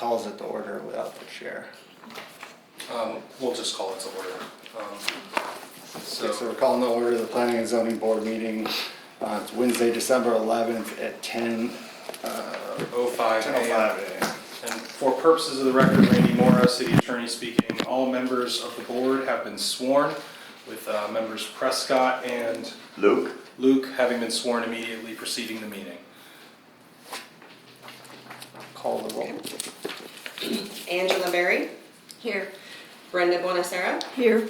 calls it to order without the chair. We'll just call it to order. So we're calling to order the Planning and Zoning Board meeting. It's Wednesday, December 11th at 10:05 10:05 a.m. a.m. And for purposes of the record, Randy Mora, City Attorney speaking. All members of the board have been sworn, with members Prescott and Luke having been sworn immediately preceding the meeting. Call the roll. Angela Berry, Here. Brenda Bonacera, Here.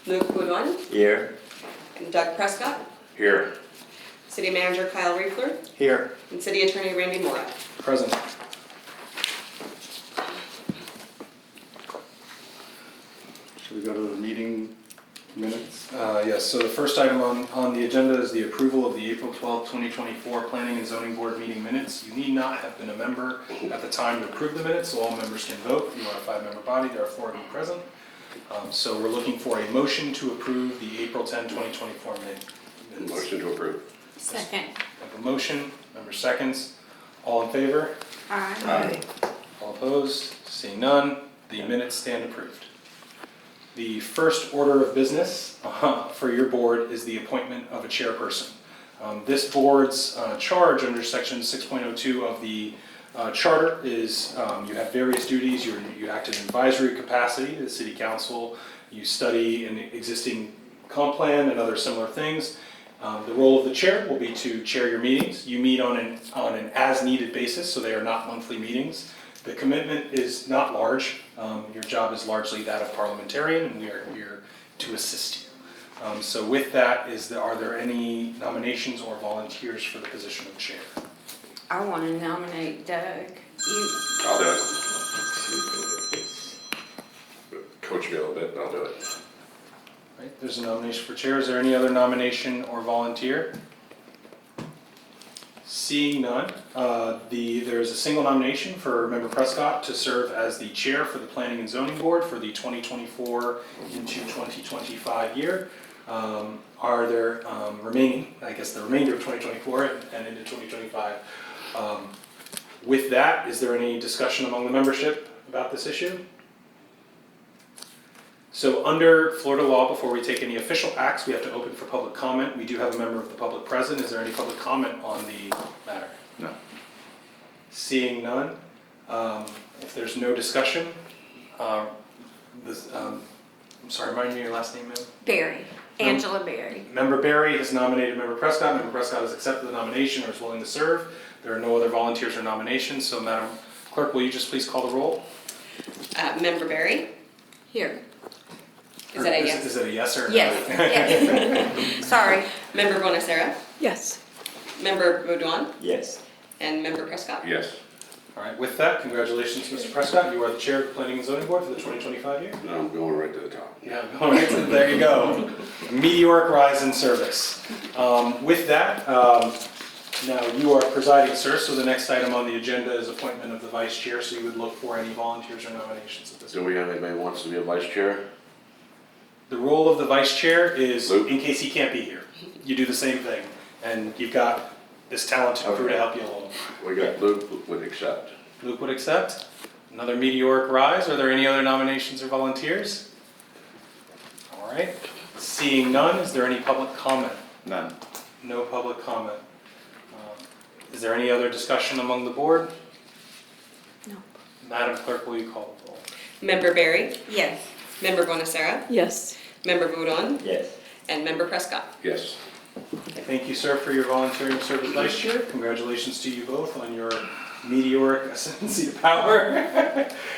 Luke Boudon, Here. and Doug Prescott, Here. City Manager Kyle Riefler, Here. and City Attorney Randy Mora. Present. Should we go to the meeting minutes? Yes, so the first item on the agenda is the approval of the April 12, 2024 Planning and Zoning Board meeting minutes. You need not have been a member at the time to approve the minutes, so all members can vote. You are a 5-member body, there are 4 of you present. So we're looking for a motion to approve the April 10, 2024 minutes. Motion to approve. Second. I have a motion, member seconds. All in favor? Aye. All opposed? Seeing none, the minutes stand approved. The first order of business for your board is the appointment of a chairperson. This board's charge under section 6.02 of the charter is you have various duties. You act in advisory capacity, the city council. You study an existing comp plan and other similar things. The role of the chair will be to chair your meetings. You meet on an as-needed basis, so they are not monthly meetings. The commitment is not large. Your job is largely that of parliamentarian, and we are here to assist you. So with that, are there any nominations or volunteers for the position of chair? I want to nominate Doug. I'll do it. Coach me a little bit, and I'll do it. Right, there's a nomination for chair. Is there any other nomination or volunteer? Seeing none, there is a single nomination for Member Prescott to serve as the chair for the Planning and Zoning Board for the 2024 into 2025 year. Are there remaining, I guess the remainder of 2024 and into 2025? With that, is there any discussion among the membership about this issue? So under Florida law, before we take any official acts, we have to open for public comment. We do have a member of the public present. Is there any public comment on the matter? No. Seeing none, if there's no discussion, I'm sorry, remind me of your last name, ma'am? Berry. Angela Berry. Member Berry has nominated Member Prescott. Member Prescott has accepted the nomination or is willing to serve. There are no other volunteers or nominations, so Madam Clerk, will you just please call the roll? Member Berry, Here. is that a yes? Is it a yes or a no? Yes. Yes. Sorry. Member Bonacera, Yes. Member Boudon, Yes. and Member Prescott. Yes. All right, with that, congratulations, Mr. Prescott. You are the chair of the Planning and Zoning Board for the 2025 year. Now I'm going right to the top. Yeah, all right, there you go. A meteoric rise in service. With that, now you are presiding, sir, so the next item on the agenda is appointment of the vice chair, so you would look for any volunteers or nominations at this Do point. we have anybody who wants to be a vice chair? The role of the vice chair is, Luke? in case he can't be here, you do the same thing, and you've got this talented crew to help you along. We got Luke would accept. Luke would accept. Another meteoric rise. Are there any other nominations or volunteers? All right. Seeing none, is there any public comment? None. No public comment. Is there any other discussion among the board? No. Madam Clerk, will you call the roll? Member Berry, Yes. Member Bonacera, Yes. Member Boudon, Yes. and Member Prescott. Yes. Thank you, sir, for your volunteering service vice chair. Congratulations to you both on your meteoric ascendancy to power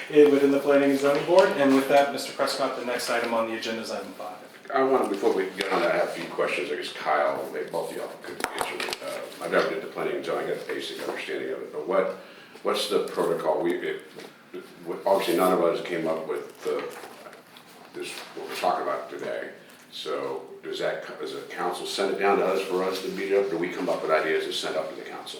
within the Planning and Zoning Board. And with that, Mr. Prescott, the next item on the agenda is item 5. I want, before we get on that, I have a few questions. I guess Kyle, maybe both of y'all could answer me. I've never did the planning and zoning, I got a basic understanding of it, but what's the protocol? Obviously, none of us came up with this, what we're talking about today. So does the council send it down to us for us to beat it up? Do we come up with ideas and send up to the council?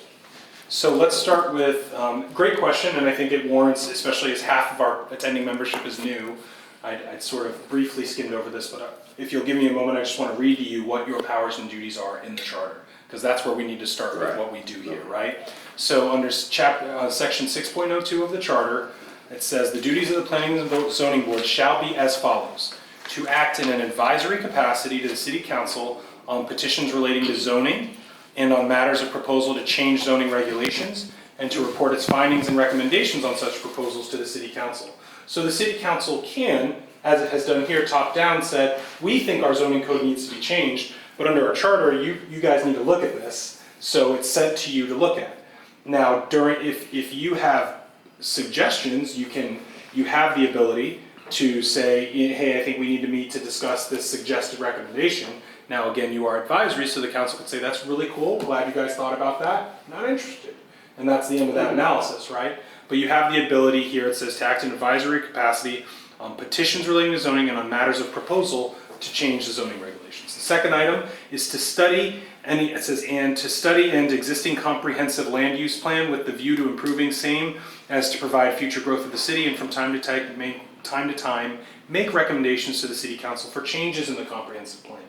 So let's start with, great question, and I think it warrants, especially as half of our attending membership is new, I'd sort of briefly skimmed over this, but if you'll give me a moment, I just want to read to you what your powers and duties are in the charter, because that's where we need to start with Right. what we do here, right? So under section 6.02 of the charter, It says, "The duties of the Planning and Zoning Board shall be as follows: to act in an advisory capacity to the City Council on petitions relating to zoning and on matters of proposal to change zoning regulations, and to report its findings and recommendations on such proposals to the City Council." So the City Council can, as it has done here, top down, said, we think our zoning code needs to be changed, but under our charter, you guys need to look at this. So it's sent to you to look at. Now, if you have suggestions, you have the ability to say, hey, I think we need to meet to discuss this suggested recommendation. Now, again, you are advisory, so the council could say, that's really cool, glad you guys thought about that, not interested. And that's the end of that analysis, right? But you have the ability here, it says to act in advisory capacity on petitions relating to zoning and on matters of proposal to change the zoning regulations. The second item is to study, and it says, and to study an existing comprehensive land use plan with the view to improving same as to provide future growth of the city, and from time to time, make recommendations to the City Council for changes in the comprehensive plan.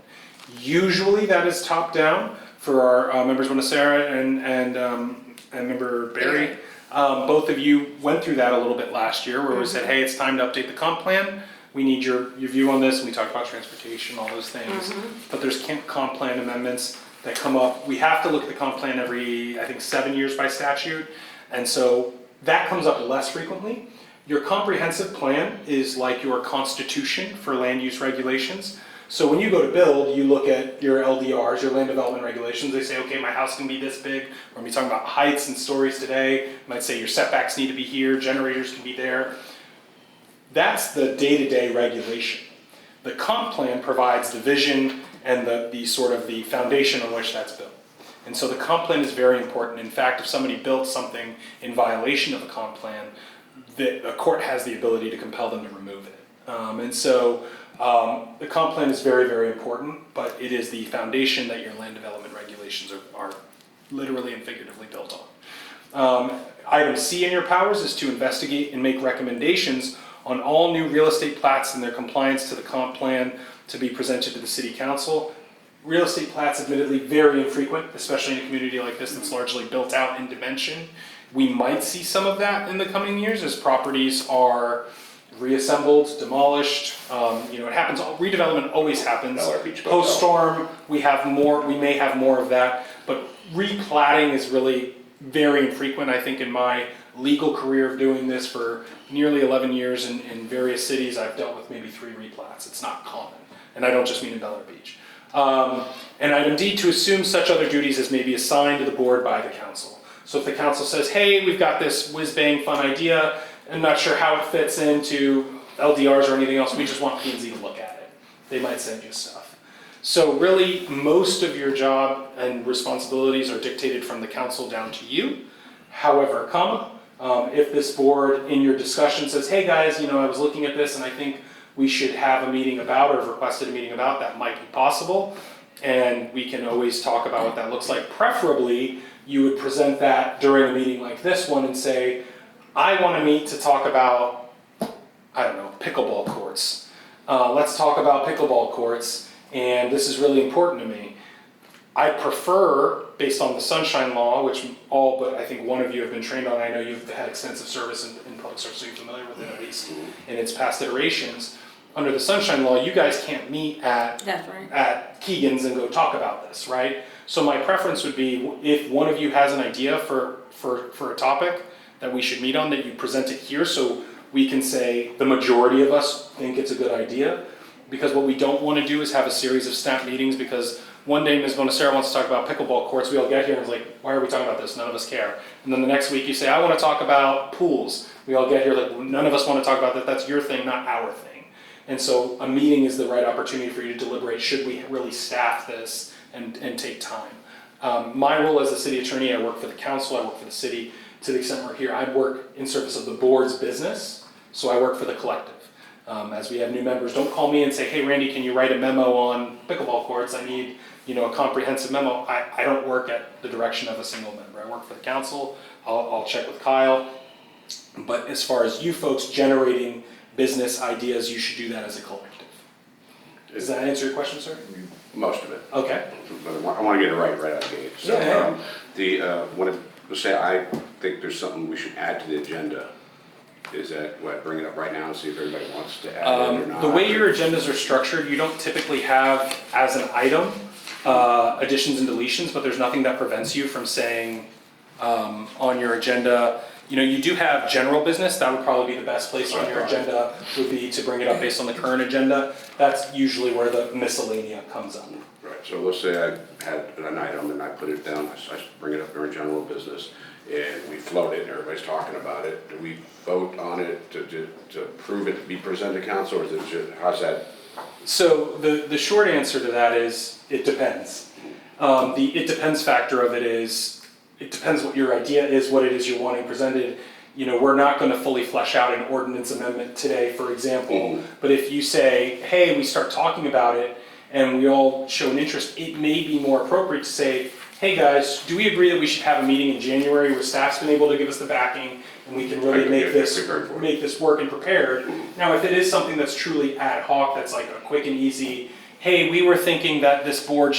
Usually that is top down for our members Bonacera and member Barry. Both of you went through that a little bit last year where we said, hey, it's time to update the comp plan. We need your view on this, and we talked about transportation, all those things. But there's comp plan amendments that come up. We have to look at the comp plan every, I think, 7 years by statute. And so that comes up less frequently. Your comprehensive plan is like your constitution for land use regulations. So when you go to build, you look at your LDRs, your land development regulations. They say, okay, my house can be this big. We're gonna be talking about heights and stories today. You might say your setbacks need to be here, generators can be there. That's the day-to-day regulation. The comp plan provides the vision and the sort of the foundation on which that's built. And so the comp plan is very important. In fact, if somebody built something in violation of a comp plan, a court has the ability to compel them to remove it. The comp plan is very, very important, but it is the foundation that your land development regulations are literally and figuratively built on. Item C in your powers is to investigate and make recommendations on all new real estate plats and their compliance to the comp plan to be presented to the City Council. Real estate plats, admittedly, very infrequent, especially in a community like this that's largely built out in dimension. We might see some of that in the coming years as properties are reassembled, demolished. It happens. Redevelopment always happens. Post-storm, we may have more of that, but replatting is really very infrequent. I think in my legal career of doing this for nearly 11 years in various cities, I've dealt with maybe 3 replats. It's not common, and I don't just mean in Bel Air Beach. And item D, to assume such other duties as may be assigned to the board by the council. So if the council says, hey, we've got this whiz-bang fun idea, I'm not sure how it fits into LDRs or anything else, we just want P&Z to look at it. They might send you stuff. So really, most of your job and responsibilities are dictated from the council down to you. However, if this board in your discussion says, hey guys, I was looking at this and I think we should have a meeting about, or have requested a meeting about, that might be possible. And we can always talk about what that looks like. Preferably, you would present that during a meeting like this one and say, I want to meet to talk about, pickleball courts. Let's talk about pickleball courts, and this is really important to me. I prefer, based on the Sunshine Law, which all but I think one of you have been trained on, I know you've had extensive service in public service, so you're familiar with it at least in its past iterations. Under the Sunshine Law, you guys can't meet at Keegan's and go talk about this, right? So my preference would be if one of you has an idea for a topic that we should meet on, that you present it here so we can say the majority of us think it's a good idea. Because what we don't want to do is have a series of snap meetings, because one day Ms. Bonacera wants to talk about pickleball courts, we all get here and it's like, why are we talking about this? None of us care. And then the next week you say, I want to talk about pools. We all get here like, none of us want to talk about that. That's your thing, not our thing. And so a meeting is the right opportunity for you to deliberate, should we really staff this and take time. My role as a city attorney, I work for the council, I work for the city. To the extent we're here, I work in service of the board's business, so I work for the collective. As we have new members, don't call me and say, hey Randy, can you write a memo on pickleball courts? I need a comprehensive memo. I don't work at the direction of a single member. I work for the council. I'll check with Kyle. But as far as you folks generating business ideas, you should do that as a collective. Does that answer your question, sir? Most of it. Okay. But I want to get it right out of the gate. So, Yeah. let's say I think there's something we should add to the agenda. Is that, what, bring it up right now and see if everybody wants to add it or not? The way your agendas are structured, you don't typically have as an item additions and deletions, but there's nothing that prevents you from saying on your agenda, you know, you do have general business, that would probably be the best place on your agenda, would be to bring it up based on the current agenda. That's usually where the miscellanea comes up. Right, so let's say I had an item and I put it down, I bring it up during general business, and we float it, and everybody's talking about it. Do we vote on it to approve it to be presented to council, or is it just, how's that? So the short answer to that is, it depends. The it depends factor of it is, it depends what your idea is, what it is you're wanting presented. You know, we're not gonna fully flesh out an ordinance amendment today, for example. But if you say, hey, we start talking about it, and we all show an interest, it may be more appropriate to say, hey guys, do we agree that we should have a meeting in January where staff's been able to give us the backing and we can really make this work and prepared? Now, if it is something that's truly ad hoc, that's like a quick and easy, hey, we were thinking that this board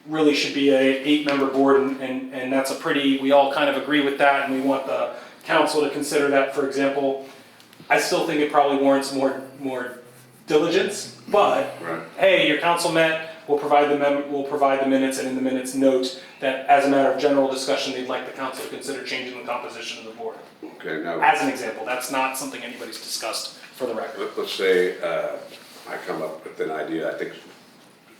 really should be a 8-member board, and that's a pretty, we all kind of agree with that, and we want the council to consider that, for example, I still think it probably warrants more diligence, but Right. hey, your council met, we'll provide the minutes, and in the minutes note that as a matter of general discussion, they'd like the council to consider changing the composition of the board. Okay, now, As an example, that's not something anybody's discussed for the record. let's say I come up with an idea, I think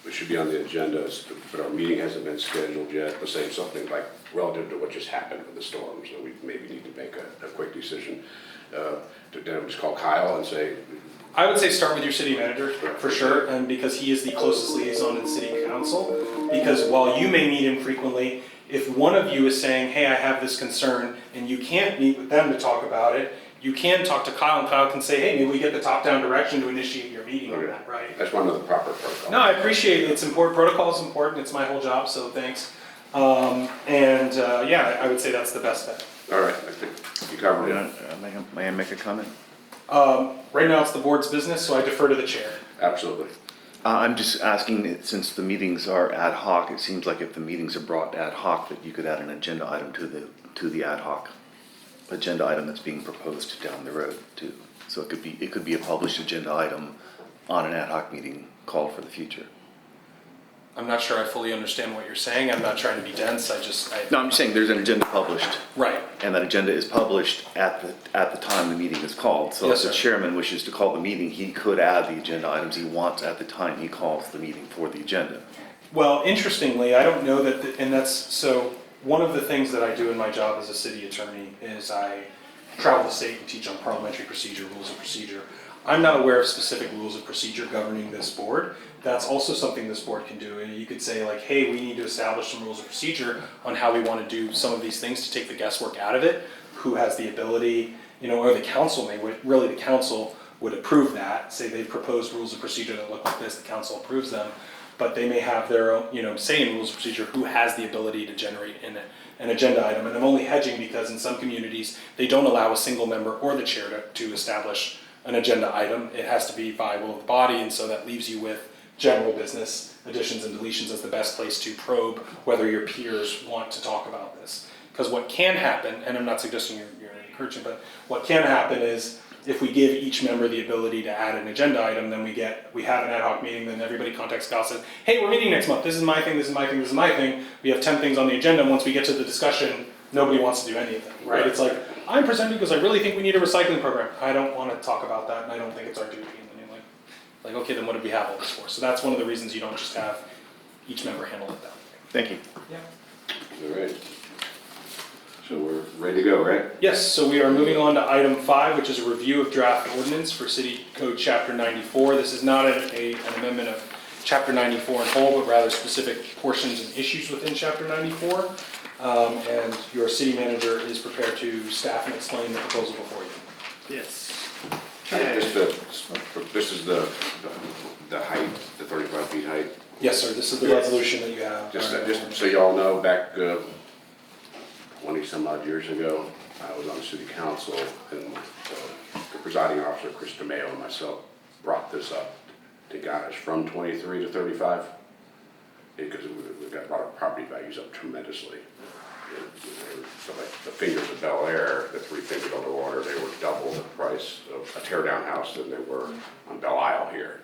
it should be on the agenda, but our meeting hasn't been scheduled yet. Let's say something like relative to what just happened with the storms, that we maybe need to make a quick decision. Then we just call Kyle and say, I would say start with your city manager, for sure, and because he is the closest liaison in the city council. Because while you may meet him frequently, if one of you is saying, hey, I have this concern, and you can't meet with them to talk about it, you can talk to Kyle, and Kyle can say, hey, maybe we get the top-down direction to initiate your meeting on that, right? that's one of the proper protocols. No, I appreciate it, it's important, protocol is important, it's my whole job, so thanks. Yeah, I would say that's the best bet. All right, I think you covered it. May I make a comment? Right now, it's the board's business, so I defer to the chair. Absolutely. I'm just asking, since the meetings are ad hoc, it seems like if the meetings are brought ad hoc, that you could add an agenda item to the ad hoc agenda item that's being proposed down the road too. So it could be a published agenda item on an ad hoc meeting called for the future. I'm not sure I fully understand what you're saying, I'm not trying to be dense, No, I'm just saying there's an agenda published, Right, and that agenda is published at the time the meeting is called. So Yes, if the sir. chairman wishes to call the meeting, he could add the agenda items he wants at the time he calls the meeting for the agenda. well, interestingly, I don't know that, and that's, so, one of the things that I do in my job as a city attorney is I travel the state and teach on parliamentary procedure, rules of procedure. I'm not aware of specific rules of procedure governing this board. That's also something this board can do. And you could say like, hey, we need to establish some rules of procedure on how we want to do some of these things to take the guesswork out of it. Who has the ability, you know, or the council the council would approve that. Say they've proposed rules of procedure that look like this, the council approves them. But they may have their own, you know, say in rules of procedure, who has the ability to generate an agenda item. And I'm only hedging because in some communities, they don't allow a single member or the chair to establish an agenda item. It has to be by will of the body, and so that leaves you with general business, additions and deletions as the best place to probe whether your peers want to talk about this. Because what can happen, and I'm not suggesting you're encouraging, but what can happen is if we give each member the ability to add an agenda item, then we have an ad hoc meeting, then everybody contacts Kyle, says, hey, we're meeting next month, this is my thing, this is my thing, this is my thing. We have 10 things on the agenda, and once we get to the discussion, nobody wants to do anything, right? It's like, I'm presenting because I really think we need a recycling program. I don't want to talk about that, and I don't think it's our duty. And then you're like, okay, then what did we have all this for? So that's one of the reasons you don't just have each member handle it that way. Thank you. Yeah. All right. So we're ready to go, right? Yes, so we are moving on to item 5, which is a review of draft ordinance for City Code Chapter 94. This is not an amendment of Chapter 94 in whole, but rather specific portions and issues within Chapter 94. And your city manager is prepared to staff and explain the proposal before you. Yes. This is the height, the 35 feet height. Yes, sir, this is the resolution that you have. Just so y'all know, back 20 some odd years ago, I was on the city council, and the presiding officer, Chris DeMayo, and myself brought this up to guys from 23 to 35, because we got our property values up tremendously. So like the Fingers of Bel Air, the 3 Fingers Underwater, they were double the price of a tear-down house than they were on Belle Isle here,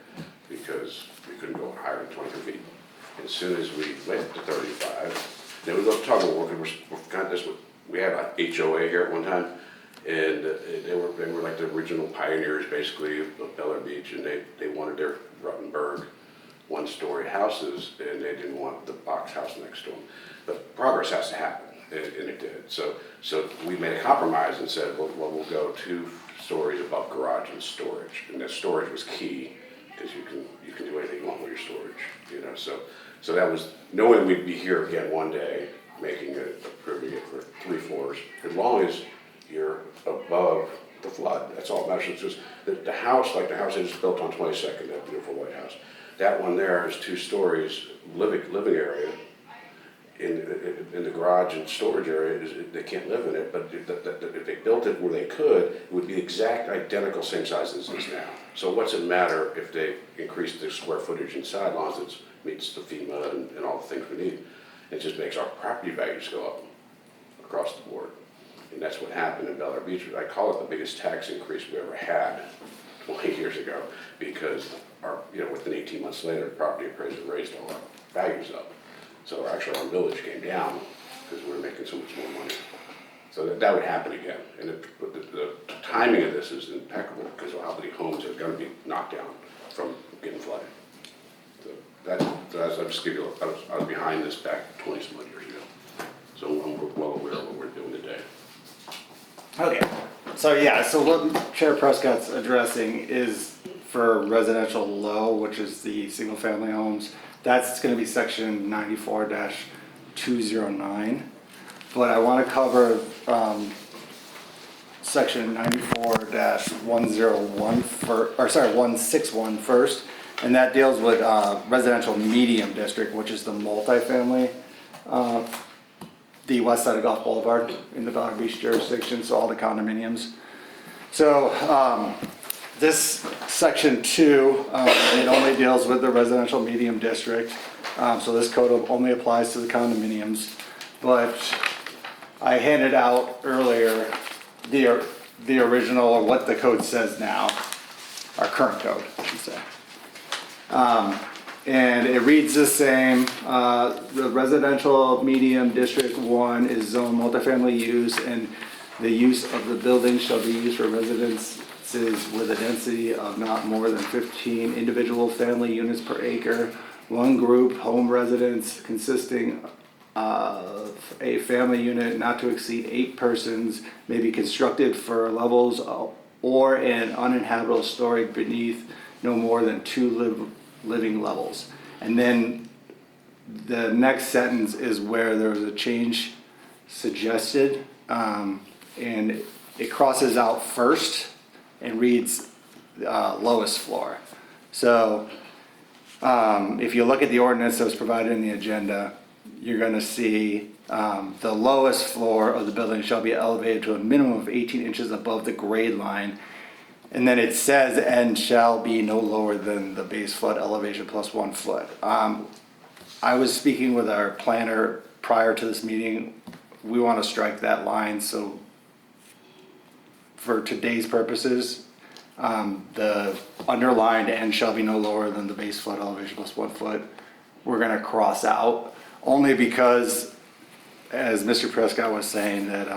because we couldn't go higher than 23 feet. As soon as we went to 35, then we go to tug of war, because we had an HOA here at one time, and they were like the original pioneers, basically, of Bel Air Beach, and they wanted their Ruttenberg 1-story houses, and they didn't want the box house next to them. But progress has to happen, and it did. So we made a compromise and said, well, we'll go 2 stories above garage and storage, and that storage was key, because you can do anything you want with your storage, you know. So that was knowing we'd be here again one day, making it, approving it for 3 floors, as long as you're above the flood. That's all that matters. It's just the house, like the house that is built on 22nd, that beautiful white house. That one there is 2 stories, living area. In the garage and storage area, they can't live in it, but if they built it where they could, it would be exact identical same size as it is now. So what's it matter if they increase the square footage inside, as long as it meets the FEMA and all the things we need? It just makes our property values go up across the board. And that's what happened in Bel Air Beach. I call it the biggest tax increase we ever had 20 years ago, because within 18 months later, property appraiser raised all our values up. So actually our millage came down because we were making so much more money. So that would happen again. And the timing of this is impeccable, because of how many homes are going to be knocked down from getting flooded. So I'm just give you, I was behind this back 20 some odd years ago. So I'm well aware of what we're doing today. Okay, so what Chair Prescott's addressing is for residential low, which is the single-family homes. That's gonna be section 94-209. But I wanna cover, section 161 first. And that deals with, residential medium district, which is the multifamily, the west side of Gulf Boulevard in the Bel Air Beach jurisdiction, so all the condominiums. So this section 2, it only deals with the residential medium district. So this code only applies to the condominiums. But I handed out earlier the original, or what the code says now, our current code, I should say. And it reads the same. The residential medium district 1 is zone multifamily use, and the use of the building shall be used for residences with a density of not more than 15 individual family units per acre. One group home residence consisting of a family unit not to exceed 8 persons may be constructed for levels or an uninhabitable story beneath no more than 2 living levels. And then the next sentence is where there was a change suggested, and it crosses out first and reads lowest floor. So if you look at the ordinance that was provided in the agenda, you're gonna see the lowest floor of the building shall be elevated to a minimum of 18 inches above the grade line. And then it says, and shall be no lower than the base flood elevation plus 1 foot. I was speaking with our planner prior to this meeting. We want to strike that line, so for today's purposes, the underlined and shall be no lower than the base flood elevation plus 1 foot, we're gonna cross out, only because, as Mr. Prescott was saying, that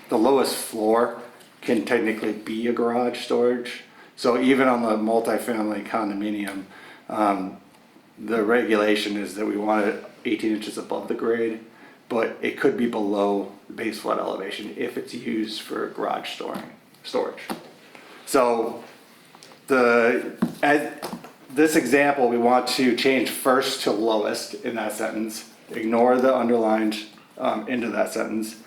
the lowest floor can technically be a garage storage. So even on the multifamily condominium, the regulation is that we want it 18 inches above the grade, but it could be below the base flood elevation if it's used for garage storage. So this example, we want to change first to lowest in that sentence, ignore the underlined into that sentence.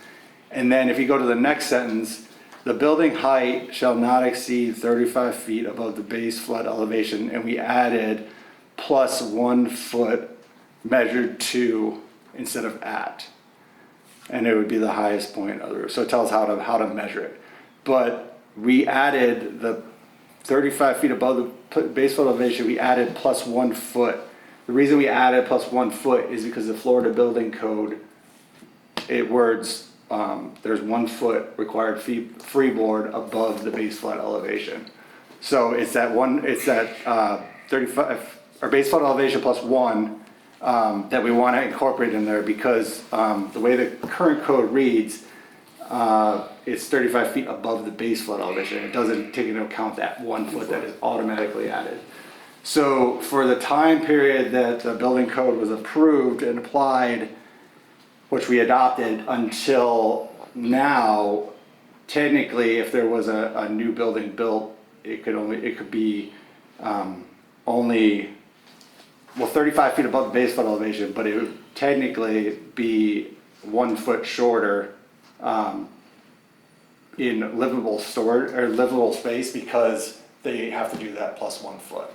And then if you go to the next sentence, the building height shall not exceed 35 feet above the base flood elevation, and we added plus 1 foot measured to instead of at. And it would be the highest point of the roof. So it tells how to measure it. But we added the 35 feet above the base flood elevation, we added plus 1 foot. The reason we added plus 1 foot is because the Florida Building Code it words, there's 1 foot required freeboard above the base flood elevation. So it's that 35, or base flood elevation plus 1, that we want to incorporate in there because, the way the current code reads, it's 35 feet above the base flood elevation. It doesn't take into account that 1 foot that is automatically added. So for the time period that the building code was approved and applied, which we adopted until now, technically, if there was a new building built, it could be only, well, 35 feet above the base flood elevation, but it would technically be 1 foot shorter in livable storage or livable space because they have to do that plus 1 foot.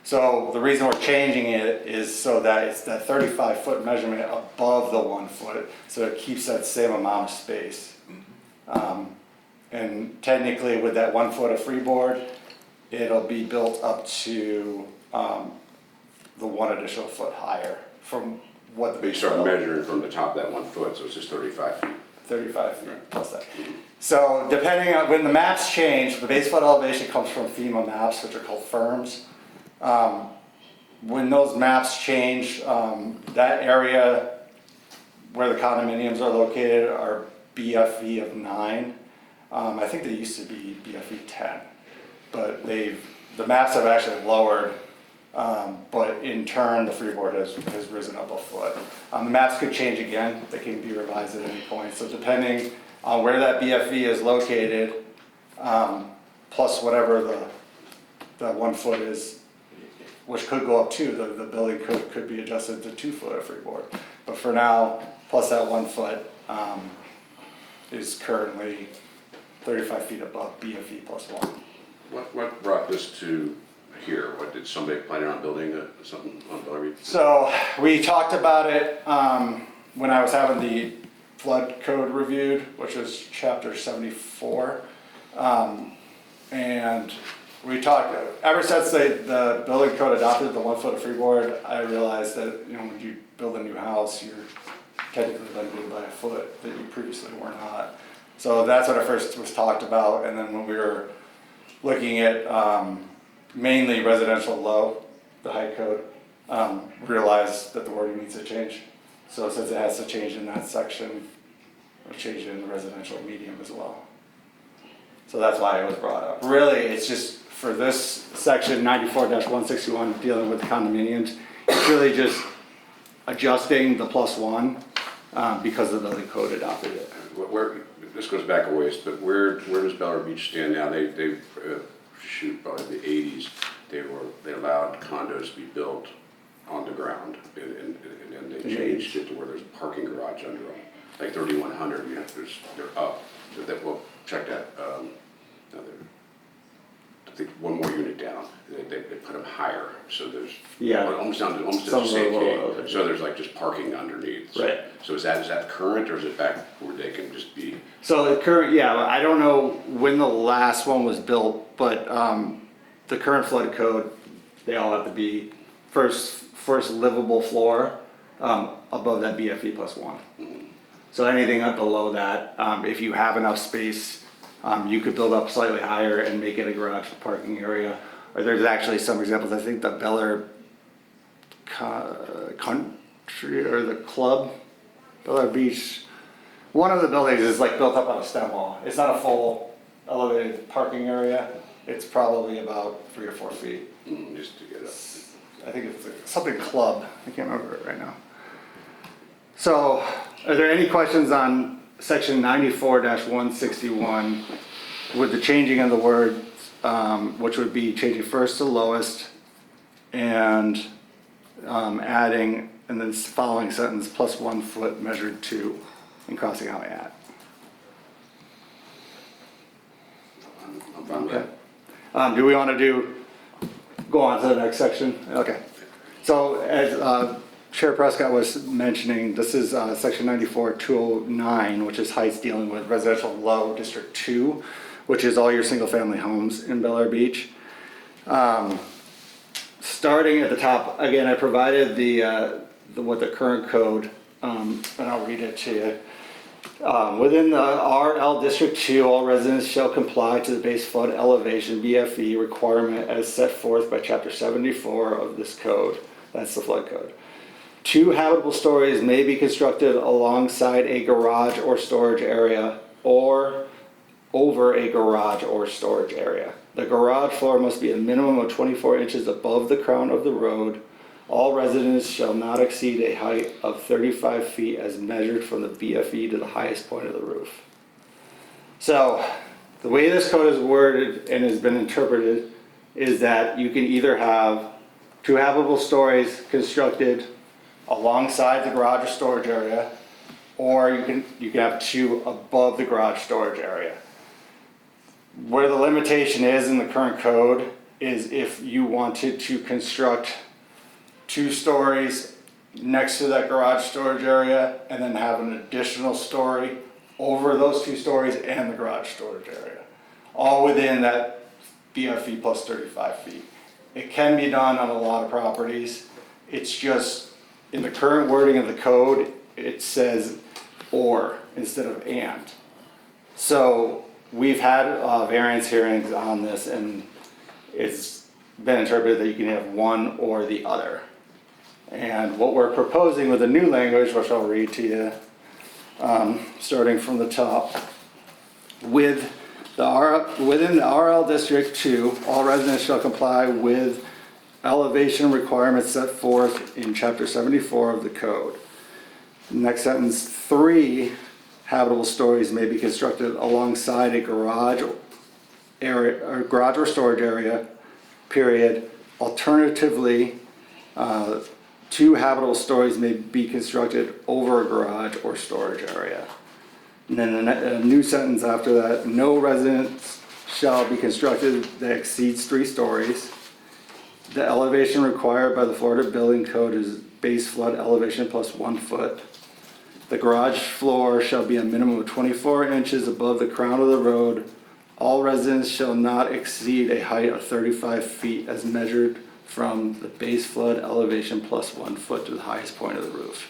So the reason we're changing it is so that it's that 35 foot measurement above the 1 foot, so it keeps that same amount of space. And technically with that 1 foot of freeboard, it'll be built up to the 1 additional foot higher from what the But you base start flood measuring from the top of that 1 foot, so it's just 35 feet. 35 feet plus that. So depending on, when the maps change, the base flood elevation comes from FEMA maps, which are called FIRMS. When those maps change, that area where the condominiums are located are BFE of 9. I think they used to be BFE 10, but the maps have actually lowered, but in turn, the freeboard has risen up a foot. The maps could change again, they can be revised at any point, so depending on where that BFE is located, plus whatever the 1 foot is, which could go up too, the building could be adjusted to 2 foot of freeboard. But for now, plus that 1 foot is currently 35 feet above BFE plus 1. What brought this to here? What, did somebody plan on building something on Bellevue? So we talked about it when I was having the flood code reviewed, which was chapter 74. And we talked, ever since the building code adopted the 1 foot of freeboard, I realized that, when you build a new house, you're technically limited by a foot that you previously were not. So that's what I first was talked about, and then when we were looking at mainly residential low, the height code, realized that the wording needs to change. So since it has to change in that section, we'll change it in the residential medium as well. So that's why it was brought up. Really, it's just for this section 94-161 dealing with condominiums, it's really just adjusting the plus 1 because the building code adopted it. This goes back a ways, but where does Bellevue Beach stand now? They shoot probably in the 80s. They allowed condos to be built on the ground, and they changed it to where there's a parking garage under them. Like 3100, they're up. So that we'll check that. I think 1 more unit down. They put them higher, so there's almost down to almost Some the are same a little thing. over. So there's like just parking underneath. Right. So is that current, or is it back where they can just be? So the current, I don't know when the last one was built, but the current flood code, they all have to be first livable floor above that BFE plus 1. So anything up below that, if you have enough space, you could build up slightly higher and make it a garage parking area. Or there's actually some examples. I think the Bel Air Country or the club, Bel Air Beach. One of the buildings is like built up on a stem wall. It's not a full elevated parking area. It's probably about 3 or 4 feet. Just to get up. I think it's something club. I can't remember it right now. So, are there any questions on section 94-161 with the changing of the words, which would be changing first to lowest and adding, and then following sentence, plus 1 foot measured to, and crossing out at? I'm fine with that. Okay. Do we want to go on to the next section? Okay. So as Chair Prescott was mentioning, this is section 94-209, which is heights dealing with residential low district 2, which is all your single family homes in Bel Air Beach. Starting at the top, again, I provided what the current code, and I'll read it to you. Within the RL District 2, all residents shall comply to the base flood elevation BFE requirement as set forth by Chapter 74 of this code. That's the flood code. 2 habitable stories may be constructed alongside a garage or storage area or over a garage or storage area. The garage floor must be a minimum of 24 inches above the crown of the road. All residents shall not exceed a height of 35 feet as measured from the BFE to the highest point of the roof. So, the way this code is worded and has been interpreted is that you can either have 2 habitable stories constructed alongside the garage or storage area, or you can have 2 above the garage storage area. Where the limitation is in the current code is if you wanted to construct 2 stories next to that garage storage area and then have an additional story over those 2 stories and the garage storage area, all within that BFE plus 35 feet. It can be done on a lot of properties. It's just, in the current wording of the code, it says or instead of and. So we've had variance hearings on this, and it's been interpreted that you can have one or the other. And what we're proposing with the new language, which I'll read to you, starting from the top, within the RL District 2, all residents shall comply with elevation requirements set forth in Chapter 74 of the code. Next sentence, 3 habitable stories may be constructed alongside a garage area, or garage or storage area, period. Alternatively, 2 habitable stories may be constructed over a garage or storage area. And then the new sentence after that, no residence shall be constructed that exceeds 3 stories. The elevation required by the Florida Building Code is base flood elevation plus 1 foot. The garage floor shall be a minimum of 24 inches above the crown of the road. All residents shall not exceed a height of 35 feet as measured from the base flood elevation plus 1 foot to the highest point of the roof.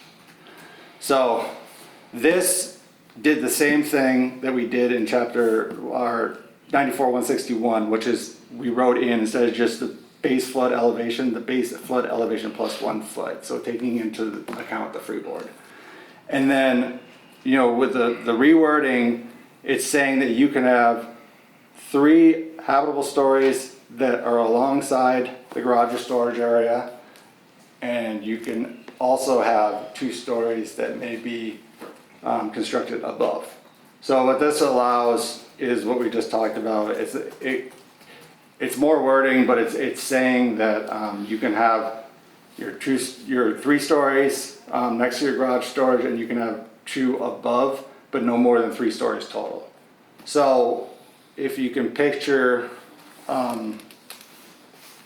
So this did the same thing that we did in chapter 94-161, which is we wrote in, instead of just the base flood elevation, the base flood elevation plus 1 foot. So taking into account the freeboard. And then, with the rewording, it's saying that you can have 3 habitable stories that are alongside the garage or storage area, and you can also have 2 stories that may be constructed above. So what this allows is what we just talked about. It's more wording, but it's saying that you can have your 3 stories next to your garage storage, and you can have 2 above, but no more than 3 stories total. So if you can picture,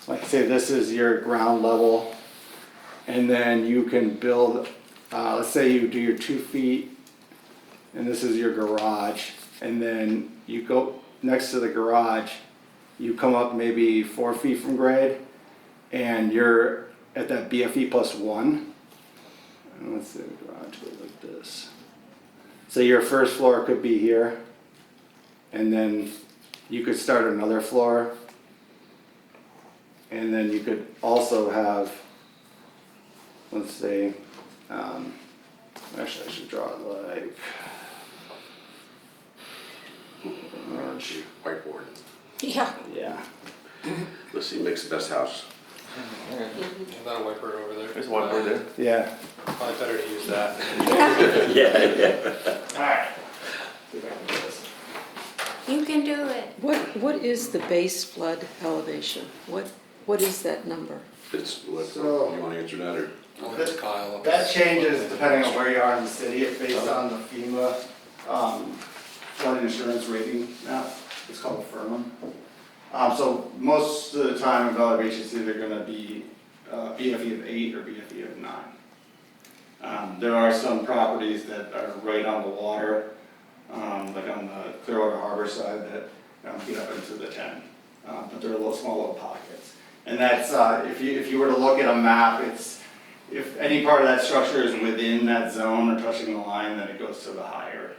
like say this is your ground level, and then you can build, let's say you do your 2 feet, and this is your garage, and then you go next to the garage, you come up maybe 4 feet from grade, and you're at that BFE plus 1. And let's say the garage goes like this. So your first floor could be here, and then you could start another floor, and then you could also have, let's say, actually I should draw it like, Whiteboard. Yeah. yeah. Let's see, makes the best house. That whiteboard over there. There's one more there. Yeah. Probably better to use that. Alright. You can do it. What is the base flood elevation? What is that number? It's, what, So- you wanna answer that, or? I'll let Kyle. That changes depending on where you are in the city. It's based on the FEMA flood insurance rating map. It's called a FIRMA. So most of the time evaluation is either gonna be BFE of 8 or BFE of 9. There are some properties that are right on the water, like on the Clearwater Harbor side that get up into the 10. But they're small little pockets. And that's, if you were to look at a map, if any part of that structure is within that zone or touching the line, then it goes to the higher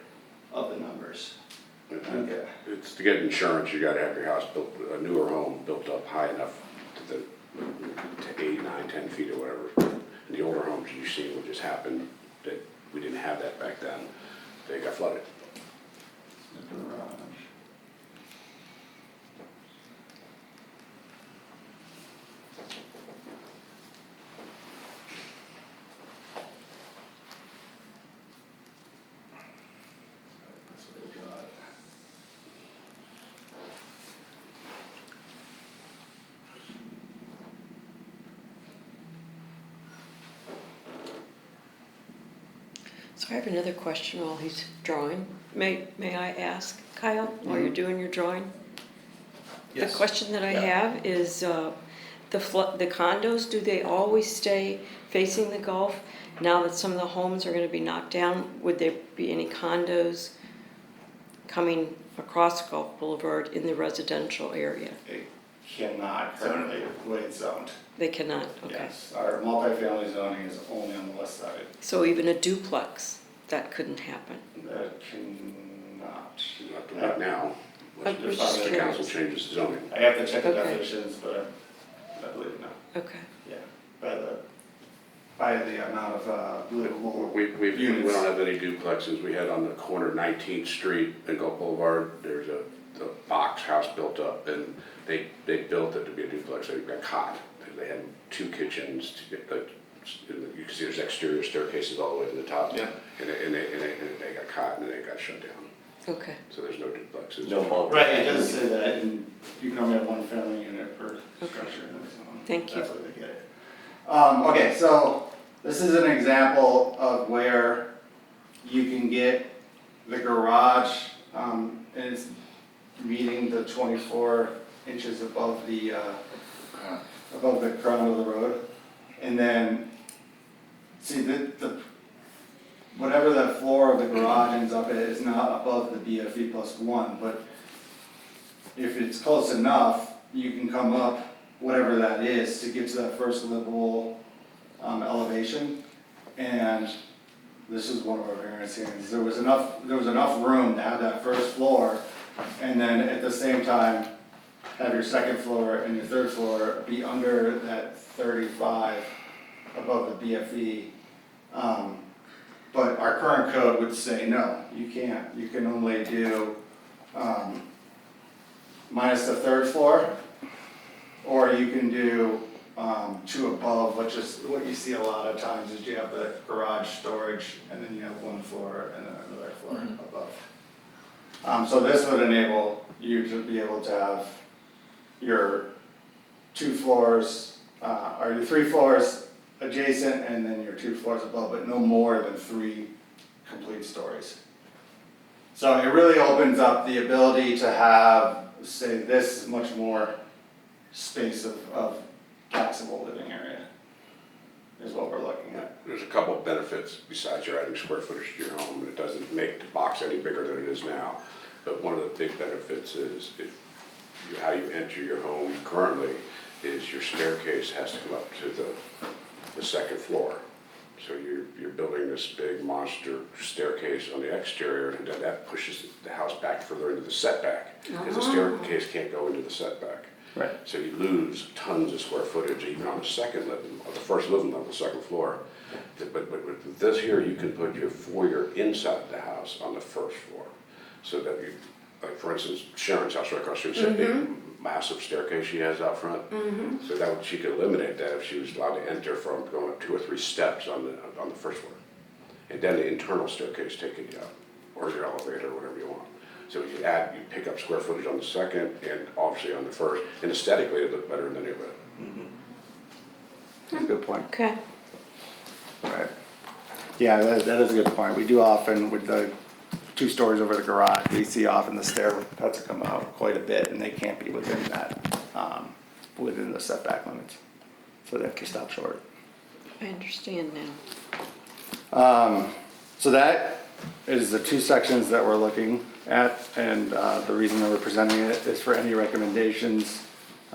of the numbers. Okay. It's to get insurance, you gotta have your house built, a newer home built up high enough to 8, 9, 10 feet or whatever. And the older homes you see what just happened, that we didn't have that back then, they got flooded. The garage. That's what they got. So I have another question while he's drawing. May I ask, Kyle, while you're doing your drawing? The Yes. question that I Yeah. have is, the condos, do they always stay facing the Gulf? Now that some of the homes are gonna be knocked down, would there be any condos coming across Gulf Boulevard in the residential area? It cannot currently, the way it's zoned. They cannot, okay. Yes, our multifamily zoning is only on the west side. So even a duplex, that couldn't happen? That cannot. Not now, I'm unless just the council curious. changes the zoning. I have to check the Okay. definitions, but I believe no. Okay. Yeah, by the amount of livable We units. don't have any duplexes. We had on the corner of 19th Street and Gulf Boulevard, there's a box house built up, and they built it to be a duplex. They got caught. They had 2 kitchens to get the, you can see there's exterior staircases all the way to the top. Yeah. And they got caught and they got shut down. Okay. So there's no duplexes. No multi. Right, it does say that, and you can only have one family unit per Okay. structure. So Thank you. That's what they get it. Okay, so this is an example of where you can get the garage, and it's meeting the 24 inches above the crown of the road. And then, see, whatever the floor of the garage ends up at is not above the BFE plus 1, but if it's close enough, you can come up, whatever that is, to get to that first livable elevation. And this is one of our variance hearings. There was enough room to have that first floor, and then at the same time, have your second floor and your third floor be under that 35 above the BFE. But our current code would say, no, you can't. You can only do minus the third floor, or you can do 2 above, which is what you see a lot of times is you have the garage storage, and then you have 1 floor and then another floor above. So this would enable you to be able to have your 2 floors, or your 3 floors adjacent, and then your 2 floors above, but no more than 3 complete stories. So it really opens up the ability to have, say, this much more space of taxable living area, is what we're looking at. There's a couple of benefits besides you're adding square footage to your home, and it doesn't make the box any bigger than it is now. But one of the big benefits is how you enter your home currently is your staircase has to come up to the second floor. So you're building this big monster staircase on the exterior, and then that pushes the house back further into the setback, because the staircase can't go into the setback. Right. So you lose tons of square footage even on the second level, or the first living level, the second floor. But with this here, you can put your foyer inside the house on the first floor. So that you, like for instance, Sharon's house right across the street, big massive staircase she has out front. So that she could eliminate that if she was allowed to enter from going up 2 or 3 steps on the first floor. And then the internal staircase taking you out, or your elevator, or whatever you want. So you pick up square footage on the second and obviously on the first, and aesthetically it looked better in the neighborhood. Good point. Okay. Right. Yeah, that is a good point. We do often, with the 2 stories over the garage, we see often the stair cuts come out quite a bit, and they can't be within that, within the setback limits. So they have to stop short. I understand now. So that is the 2 sections that we're looking at, and the reason that we're presenting it is for any recommendations,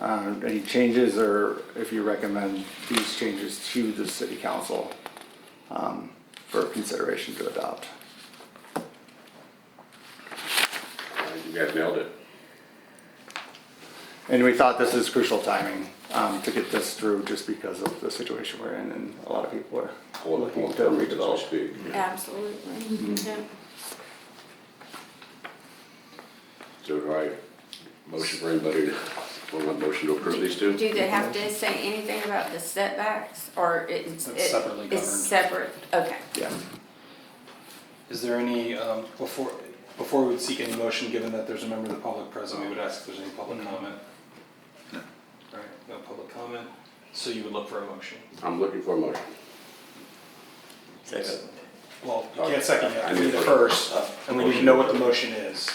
any changes, or if you recommend these changes to the city council for consideration to adopt. You guys nailed it. And we thought this is crucial timing, to get this through just because of the situation we're in and a lot of people are looking to Permits as we redevelop. speak. Absolutely. Yep. So do I motion for anybody, want a motion to approve these two? Do they have to say anything about the setbacks, or it's? That's separately It's governed. separate, okay. Yeah. Is there any, before we would seek any motion, given that there's a member of the public present, we would ask if there's any public comment? No. All right, no public comment, so you would look for a motion. I'm looking for a motion. Well, you can't second yet, I we need need a a first, and we need to know what the motion is.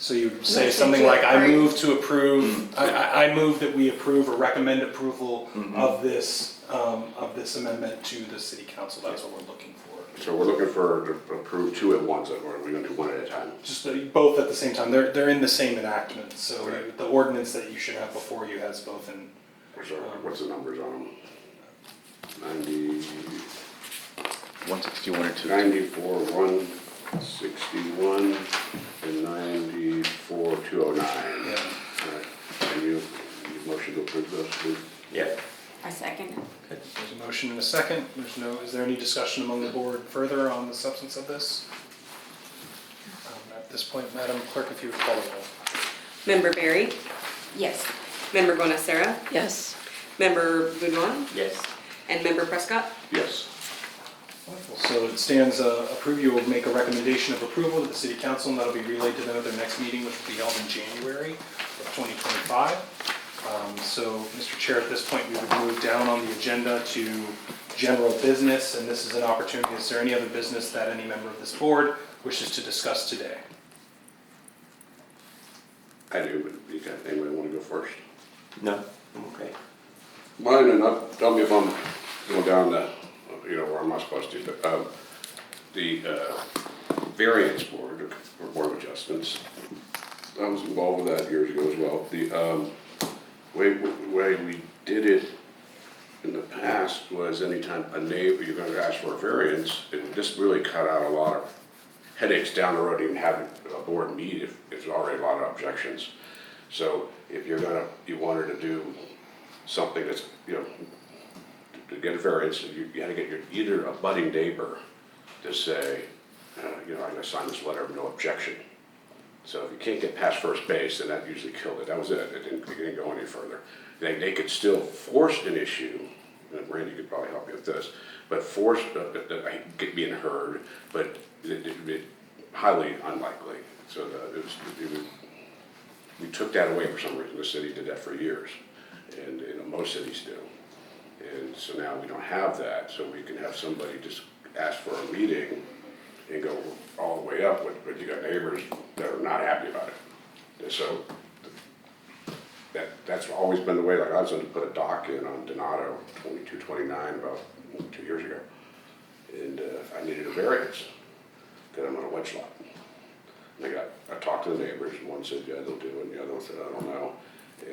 So you say Motion something to like, I approve. move to approve, I move that we approve or recommend approval of this amendment to the city council, that's what we're looking for. So we're looking for, to approve two at once, or are we gonna do one at a time? Just both at the same time, they're in the same enactment, so Right. the ordinance that you should have before you has both in. What's the numbers on them? 90, 161 or 2? 94, 161, and 94, 209. Yeah. All right. And you motion to approve those, please? Yeah. I second it. There's a motion and a second, is there any discussion among the board further on the substance of this? At this point, Madam Clerk, if you would call the roll. Member Berry, Yes. Member Bonasera, Yes. Member Boudreaux, Yes. and Member Prescott. Yes. Wonderful. So it stands approved, you will make a recommendation of approval to the city council, and that'll be relayed to them at their next meeting, which will be held in January of 2025. So, Mr. Chair, at this point, we would move down on the agenda to general business, and this is an opportunity. Is there any other business that any member of this board wishes to discuss today? I do, but you got, anybody want to go first? No, I'm okay. Mine, and tell me if I'm going down the, where I'm not supposed to, but, the, variance board, or board of adjustments, I was involved with that years ago as well. The, way we did it in the past was anytime a neighbor, you're gonna ask for a variance, and this really cut out a lot of headaches down the road, even having a board meet if there's already a lot of objections. So if you wanted to do something that's, to get a variance, you gotta get either a budding neighbor to say, I'm gonna sign this letter of no objection. So if you can't get past first base, then that usually killed it. That was it. It didn't go any further. They could still force an issue, and Randy could probably help you with this, but force being heard, but it highly unlikely. So we took that away for some reason. The city did that for years, and most cities do. And so now we don't have that, so we can have somebody just ask for a meeting and go all the way up, but you got neighbors that are not happy about it. And so that's always been the way. Like I was going to put a dock in on Donato 2229 about 2 years ago, and I needed a variance because I'm on a wedge lot. And I talked to the neighbors, and one said, yeah, they'll do it, and the other one said, I don't know.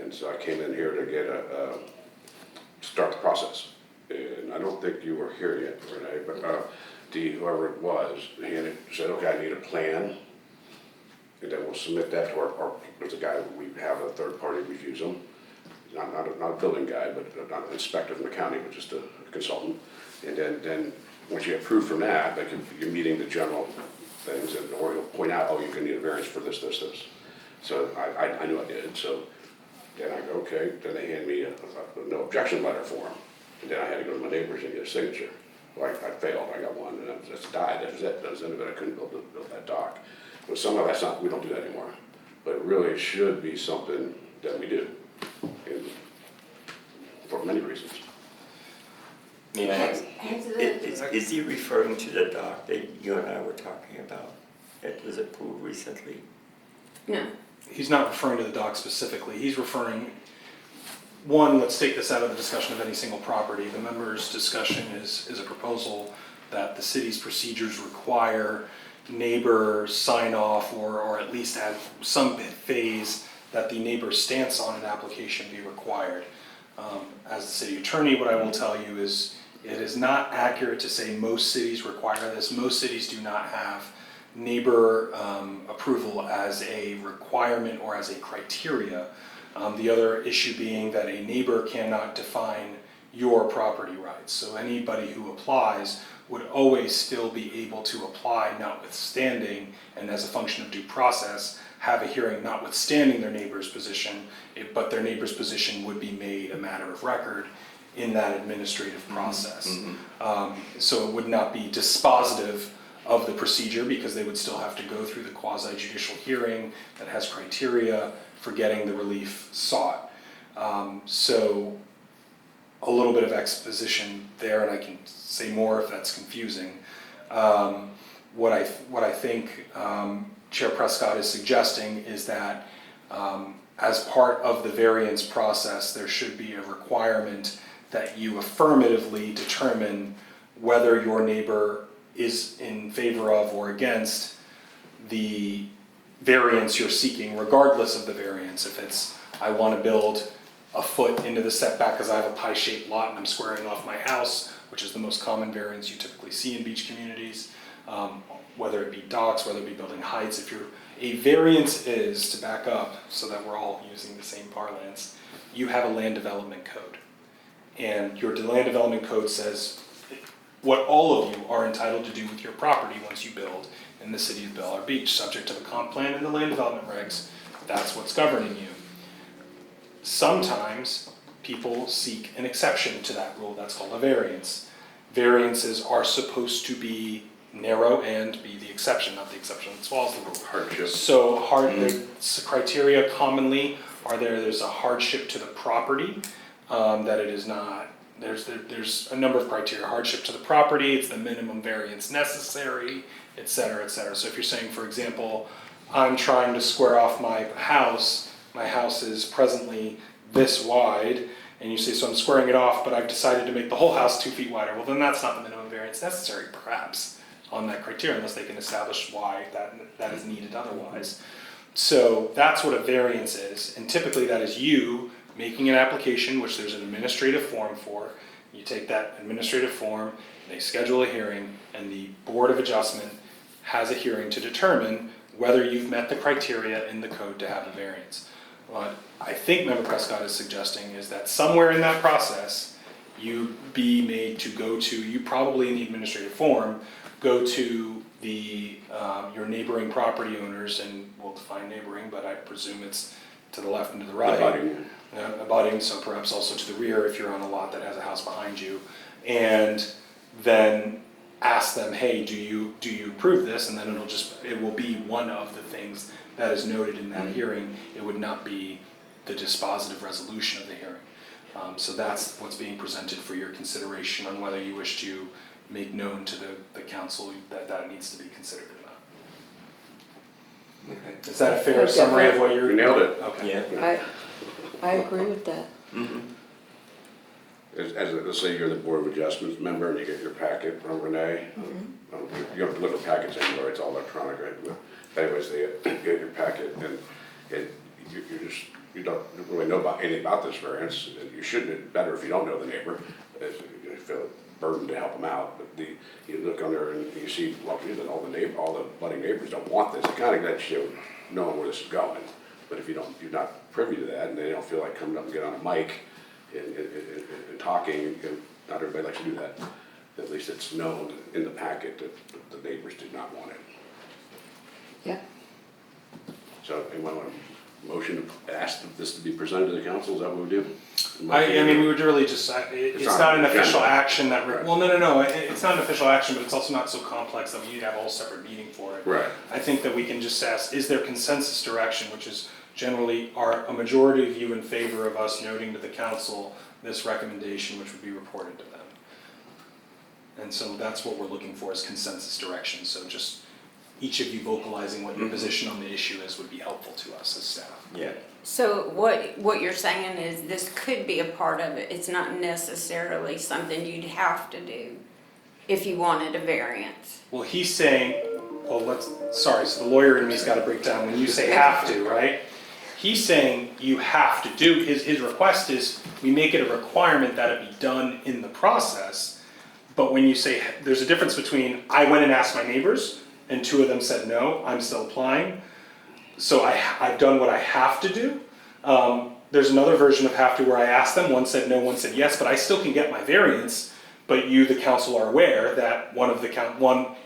And so I came in here to get start the process. And I don't think you were here yet, Renee, but whoever it was, he said, okay, I need a plan. And then we'll submit that to our there's a guy, we have a third party reviews them. Not a building guy, but not an inspector from the county, but just a consultant. And then once you get approved from that, like you're meeting the general things, or he'll point out, oh, you're gonna need a variance for this. So I knew I did, so then I go, okay, then they hand me a no objection letter for him. And then I had to go to my neighbors and get a signature. Well, I failed, I got one, and that's died, that was it, that was the end of it, I couldn't build that dock. But somehow that's not, we don't do that anymore. But it really should be something that we do, and for many reasons. May I ask, Has the- is he referring to the dock that you and I were talking about that was approved recently? No. He's not referring to the dock specifically, he's referring, one, let's take this out of the discussion of any single property. The members' discussion is a proposal that the city's procedures require neighbor sign off or at least have some phase that the neighbor's stance on an application be required. As the city attorney, what I will tell you is it is not accurate to say most cities require this. Most cities do not have neighbor approval as a requirement or as a criteria. The other issue being that a neighbor cannot define your property rights. So anybody who applies would always still be able to apply notwithstanding, and as a function of due process, have a hearing notwithstanding their neighbor's position, but their neighbor's position would be made a matter of record in that administrative process. So it would not be dispositive of the procedure because they would still have to go through the quasi-judicial hearing that has criteria for getting the relief sought. So a little bit of exposition there, and I can say more if that's confusing. What I think Chair Prescott is suggesting is that as part of the variance process, there should be a requirement that you affirmatively determine whether your neighbor is in favor of or against the variance you're seeking, regardless of the variance. If it's, I want to build a foot into the setback because I have a pie-shaped lot and I'm squaring off my house, which is the most common variance you typically see in beach communities, whether it be docks, whether it be building heights. If you're, a variance is, to back up so that we're all using the same parlance, you have a land development code. And your land development code says what all of you are entitled to do with your property once you build in the city of Bel Air Beach, subject to the comp plan and the land development regs. That's what's governing you. Sometimes people seek an exception to that rule. That's called a variance. Variances are supposed to be narrow and be the exception, not the exception that swallows the rule. Hardship. So the criteria commonly are there's a hardship to the property, that it is not, there's a number of criteria. Hardship to the property, it's the minimum variance necessary, et cetera, et cetera. So if you're saying, for example, I'm trying to square off my house is presently this wide, and you say, so I'm squaring it off, but I've decided to make the whole house 2 feet wider. Well, then that's not the minimum variance necessary, perhaps, on that criteria, unless they can establish why that is needed otherwise. So that's what a variance is, and typically that is you making an application, which there's an administrative form for. You take that administrative form, they schedule a hearing, and the Board of Adjustment has a hearing to determine whether you've met the criteria in the code to have a variance. What I think Member Prescott is suggesting is that somewhere in that process, you be made to go to, you probably in the administrative form, go to the your neighboring property owners, and we'll define neighboring, but I presume it's to the left and to the right. Abutting. Abutting, so perhaps also to the rear if you're on a lot that has a house behind you, and then ask them, hey, do you approve this? And then it will be one of the things that is noted in that hearing. It would not be the dispositive resolution of the hearing. So that's what's being presented for your consideration on whether you wish to make known to the council that needs to be considered or not. Okay. Is that a fair summary of what you're? You nailed it. Okay. Yeah. I agree with that. Let's say you're the Board of Adjustments member and you get your packet from Renee. You don't deliver packets anymore, it's all electronic, right? But anyways, they get your packet and you don't really know anything about this variance. You shouldn't, it's better if you don't know the neighbor. You feel a burden to help them out. But you look on there and you see, well, that all the budding neighbors don't want this. It kind of lets you know where this is going. But if you're not privy to that and they don't feel like coming up and get on a mic and talking, and not everybody likes to do that, at least it's known in the packet that the neighbors did not want it. Yeah. So anyone want a motion to ask this to be presented to the council? Is that what we do? I mean, we would really just, it's not an official action that, Right. well, no, it's not an official action, but it's also not so complex that we need to have a whole separate meeting for it. Right. I think that we can just ask, is there consensus direction, which is generally a majority of you in favor of us noting to the council this recommendation, which would be reported to them. And so that's what we're looking for, is consensus direction. So just each of you vocalizing what your position on the issue is would be helpful to us as staff. Yeah. So what you're saying is this could be a part of it. It's not necessarily something you'd have to do if you wanted a variance. Well, he's saying, so the lawyer in me's got to break down when you say have to, right? He's saying you have to do, his request is we make it a requirement that it be done in the process. But when you say, there's a difference between I went and asked my neighbors and 2 of them said no, I'm still applying. So I've done what I have to do. There's another version of have to where I asked them, one said no, one said yes, but I still can get my variance. But you, the council, are aware that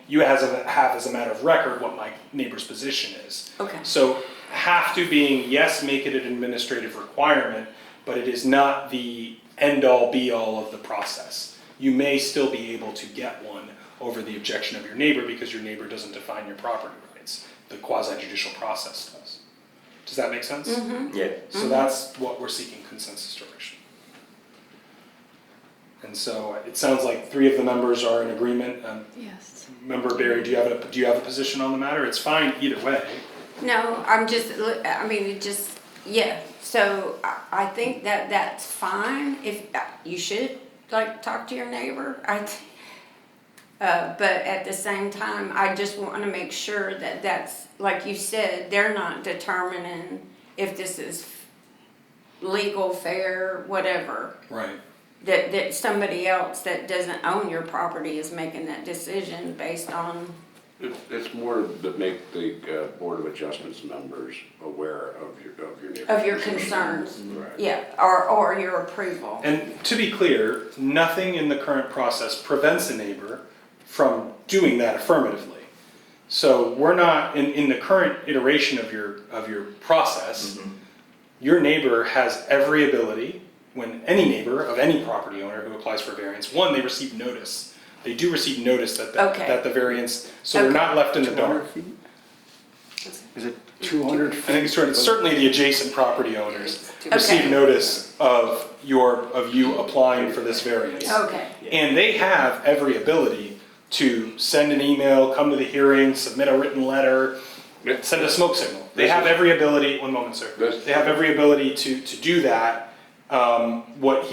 you have as a matter of record what my neighbor's position is. Okay. So have to being, yes, make it an administrative requirement, but it is not the end-all be-all of the process. You may still be able to get one over the objection of your neighbor because your neighbor doesn't define your property rights. The quasi-judicial process does. Does that make sense? Yeah. So that's what we're seeking consensus direction. And so it sounds like 3 of the members are in agreement. Yes. Member Barry, do you have a position on the matter? It's fine either way. No, I'm just, I mean, it just, yeah, so I think that that's fine, if, you should, like, talk to your neighbor, but at the same time, I just wanna make sure that that's, like you said, they're not determining if this is legal, fair, whatever. Right. That somebody else that doesn't own your property is making that decision based on, It's more to make the Board of Adjustments members aware of your neighbor's of your position. concerns. Right. Yeah, or your approval. And to be clear, nothing in the current process prevents a neighbor from doing that affirmatively. So we're not, in the current iteration of your process, your neighbor has every ability, when any neighbor of any property owner who applies for variance, one, they receive notice. They do receive notice that Okay. that the variance, so they're not left in the dark. 200 feet? Is it 200 feet? I think it's right, certainly the adjacent property owners Okay. receive notice of you applying for this variance. Okay, And they have every ability to send an email, come to the hearing, submit a written letter, send a smoke signal. They have every ability, one moment, sir. They have every ability to do that. What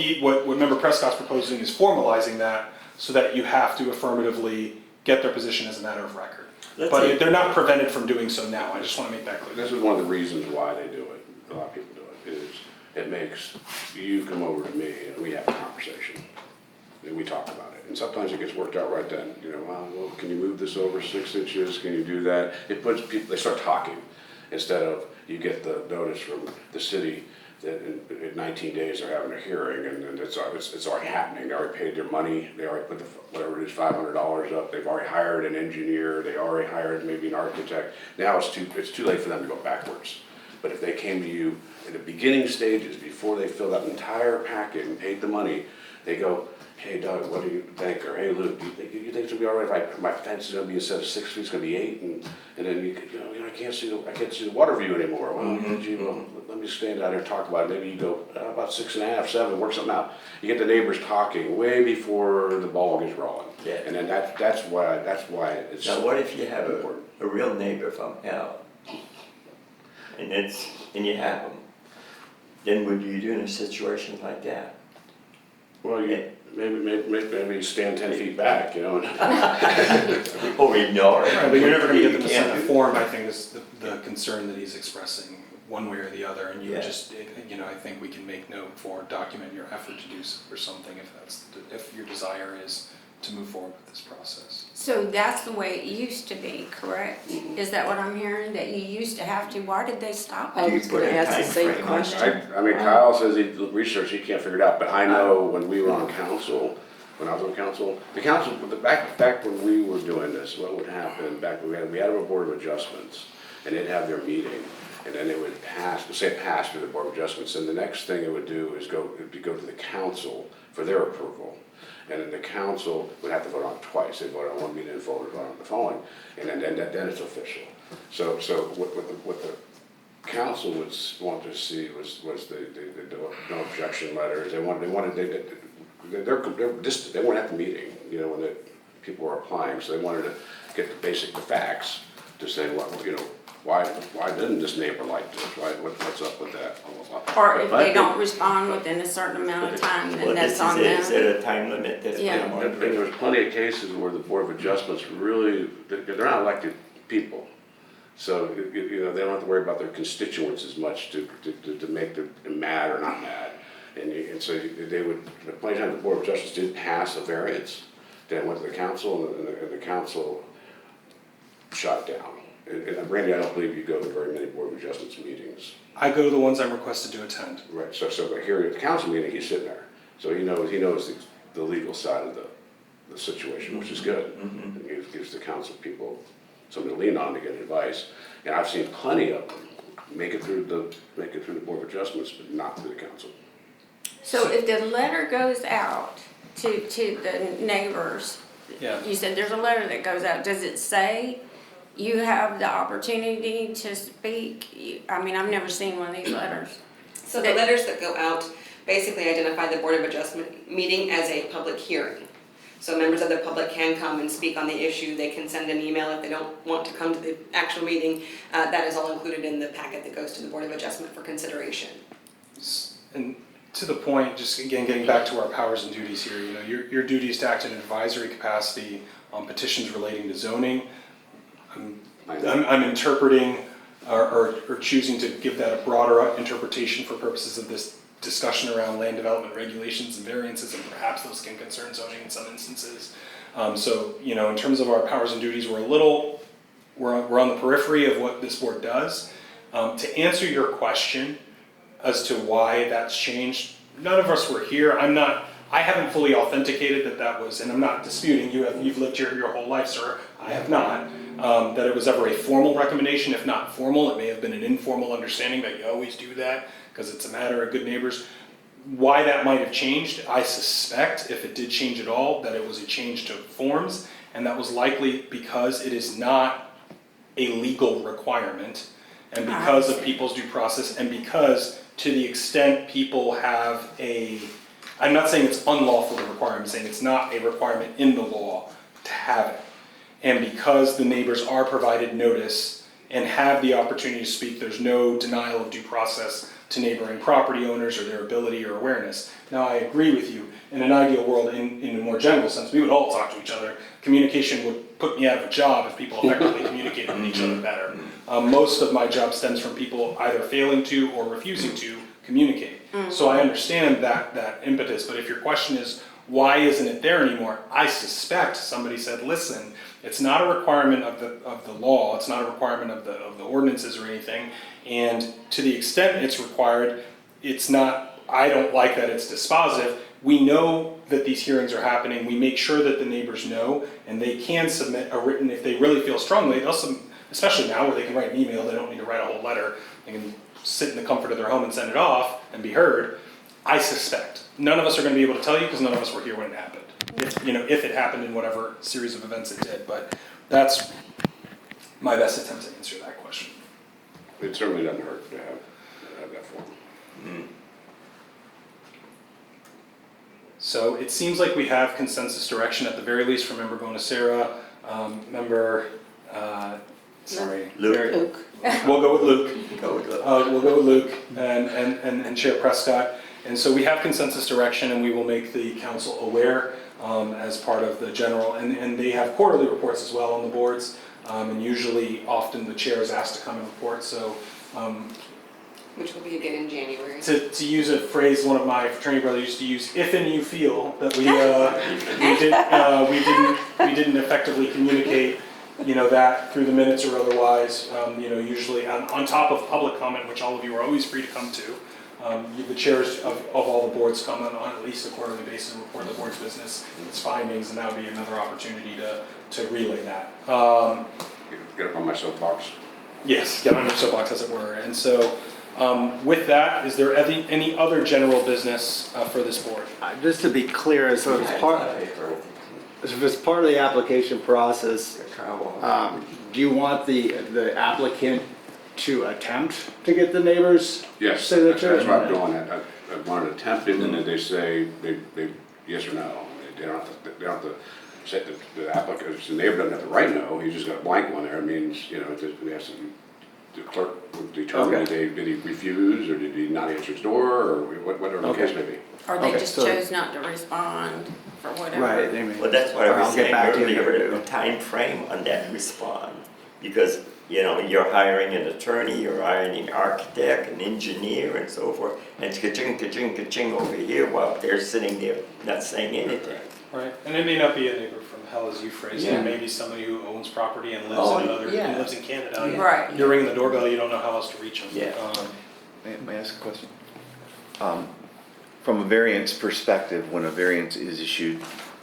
Member Prescott's proposing is formalizing that so that you have to affirmatively get their position as a matter of record. Let's But say- they're not prevented from doing so now. I just want to make that clear. This is one of the reasons why they do it, a lot of people do it, is it makes you come over to me and we have a conversation. And we talk about it. And sometimes it gets worked out right then. You know, well, can you move this over 6 inches? Can you do that? It puts people, they start talking instead of you get the notice from the city that in 19 days they're having a hearing and it's already happening. They already paid their money. They already put whatever it is, $500 up. They've already hired an engineer. They already hired maybe an architect. Now it's too late for them to go backwards. But if they came to you in the beginning stages, before they filled out the entire packet and paid the money, they go, hey Doug, what do you think? Or hey Luke, do you think it's gonna be all right if my fence is gonna be instead of 6 feet, it's gonna be 8? And then you know, I can't see the water view anymore. Well, gee, well, let me stand out here and talk about it. Maybe you go about 6.5, 7, work something out. You get the neighbors talking way before the ball gets rolling. Yeah. And then that's why it's Now, what if you have important. a real neighbor from hell? And you have them? Then what do you do in a situation like that? Well, maybe stand 10 feet back, you know. Or ignore it? Right, but you're never gonna get them to You sign can't a do- form, I think, is the concern that he's expressing, one way or the other, and you Yeah. just, I think we can make note for document your effort to do or something if your desire is to move forward with this process. so that's the way it used to be, correct? Is that what I'm hearing, that you used to have to, why did they stop I it? was gonna ask the same Timeframe on question. I mean, Kyle says he researched, he can't figure it out, but I know when we were on council, when I was on council, back when we were doing this, what would happen, back when we had a Board of Adjustments, and they'd have their meeting, and then it would pass through the Board of Adjustments, and the next thing it would do is go to the council for their approval. And then the council would have to vote on it twice. They vote on one meeting and vote on the following, and then it's official. So what the council would want to see was the no objection letters. They're distant. They weren't at the meeting, you know, when the people were applying. So they wanted to get the facts to say why didn't this neighbor like this? What's up with that? Blah, blah, blah. Or if But they don't respond within a certain amount of time, Well, then that's this on is them. there a time limit that's put Yeah. on? And there was plenty of cases where the Board of Adjustments really, they're not elected people. So, they don't have to worry about their constituents as much to make them mad or not mad. And so they would, plenty of times the Board of Adjustments did pass a variance. Then it went to the council and the council shot down. And Randy, I don't believe you go to very many Board of Adjustments meetings. I go to the ones I'm requested to attend. Right, so but here at the council meeting, he's sitting there. So he knows the legal side of the situation, which is good. And it gives the council people something to lean on to get advice. And I've seen plenty of them make it through the Board of Adjustments, but not through the council. So if the letter goes out to the neighbors, Yeah. you said there's a letter that goes out, does it say you have the opportunity to speak? I mean, I've never seen one of these letters. So the letters that go out basically identify the Board of Adjustment meeting as a public hearing. So members of the public can come and speak on the issue. They can send an email if they don't want to come to the actual meeting. That is all included in the packet that goes to the Board of Adjustment for consideration. And to the point, just again, getting back to our powers and duties here, you know, your duty is to act in an advisory capacity on petitions relating to zoning. I'm interpreting or choosing to give that a broader interpretation for purposes of this discussion around land development regulations and variances, and perhaps those can concern zoning in some instances. So, you know, in terms of our powers and duties, we're on the periphery of what this board does. To answer your question as to why that's changed, none of us were here. I haven't fully authenticated that was, and I'm not disputing, you've lived here your whole life, sir. I have not. That it was ever a formal recommendation. If not formal, it may have been an informal understanding that you always do that because it's a matter of good neighbors. Why that might have changed, I suspect, if it did change at all, that it was a change to forms, and that was likely because it is not a legal requirement, and because of people's due process, and because to the extent people have I'm not saying it's unlawful to require, I'm saying it's not a requirement in the law to have it. And because the neighbors are provided notice and have the opportunity to speak, there's no denial of due process to neighboring property owners or their ability or awareness. Now, I agree with you. In an ideal world, in a more general sense, we would all talk to each other. Communication would put me out of a job if people effectively communicated with each other better. Most of my job stems from people either failing to or refusing to communicate. So I understand that impetus, but if your question is, why isn't it there anymore? I suspect somebody said, listen, it's not a requirement of the law, it's not a requirement of the ordinances or anything, and to the extent it's required, it's not, I don't like that it's dispositive. We know that these hearings are happening, we make sure that the neighbors know, and they can submit a written, if they really feel strongly, especially now where they can write an email, they don't need to write a whole letter, they can sit in the comfort of their home and send it off and be heard. I suspect. None of us are going to be able to tell you because none of us were here when it happened. If it happened in whatever series of events it did, but that's my best attempt to answer that question. It certainly doesn't hurt to have that form. So it seems like we have consensus direction at the very least from Member Bonacera, Member, Luke. We'll go with Luke. Go with Luke. We'll go with Luke and Chair Prescott. And so we have consensus direction and we will make the council aware as part of the general, and they have quarterly reports as well on the boards. And usually, often the chair is asked to come and report, so. Which will be again in January. To use a phrase one of my fraternity brothers used to use, if and you feel that we didn't effectively communicate, that through the minutes or otherwise, usually on top of public comment, which all of you are always free to come to, the chairs of all the boards come on at least a quarterly basis and report the board's business, its findings, and that would be another opportunity to relay that. Get up on my soapbox. Yes, get on your soapbox as it were. And so with that, is there any other general business for this board? Just to be clear, so as part of the application process, do you want the applicant to attempt to get the neighbors' Yes, signature? that's what I'm doing. I want to attempt it, and then they say they yes or no. They don't have to say the applicant, the neighbor doesn't have to write no. He's just got a blank one there. It means the clerk would determine did he refuse or did he not answer his door or whatever the case may be. Or they Okay, just so- chose not to respond for whatever. Right, they may. Well, that's what I I'll was get saying back to you. earlier, the time frame on that respond. Because, you're hiring an attorney, you're hiring an architect, an engineer, and so forth, and ka-ching, ka-ching, ka-ching over here while they're sitting there not saying anything. Right, and it may not be a neighbor from hell as you phrased Yeah. it, maybe somebody who owns property and lives Oh, in another, yeah. and lives in Canada. Yeah. Right. You're ringing the doorbell, you don't know how else to reach them. Yeah. May I ask a question? From a variance perspective, when a variance is issued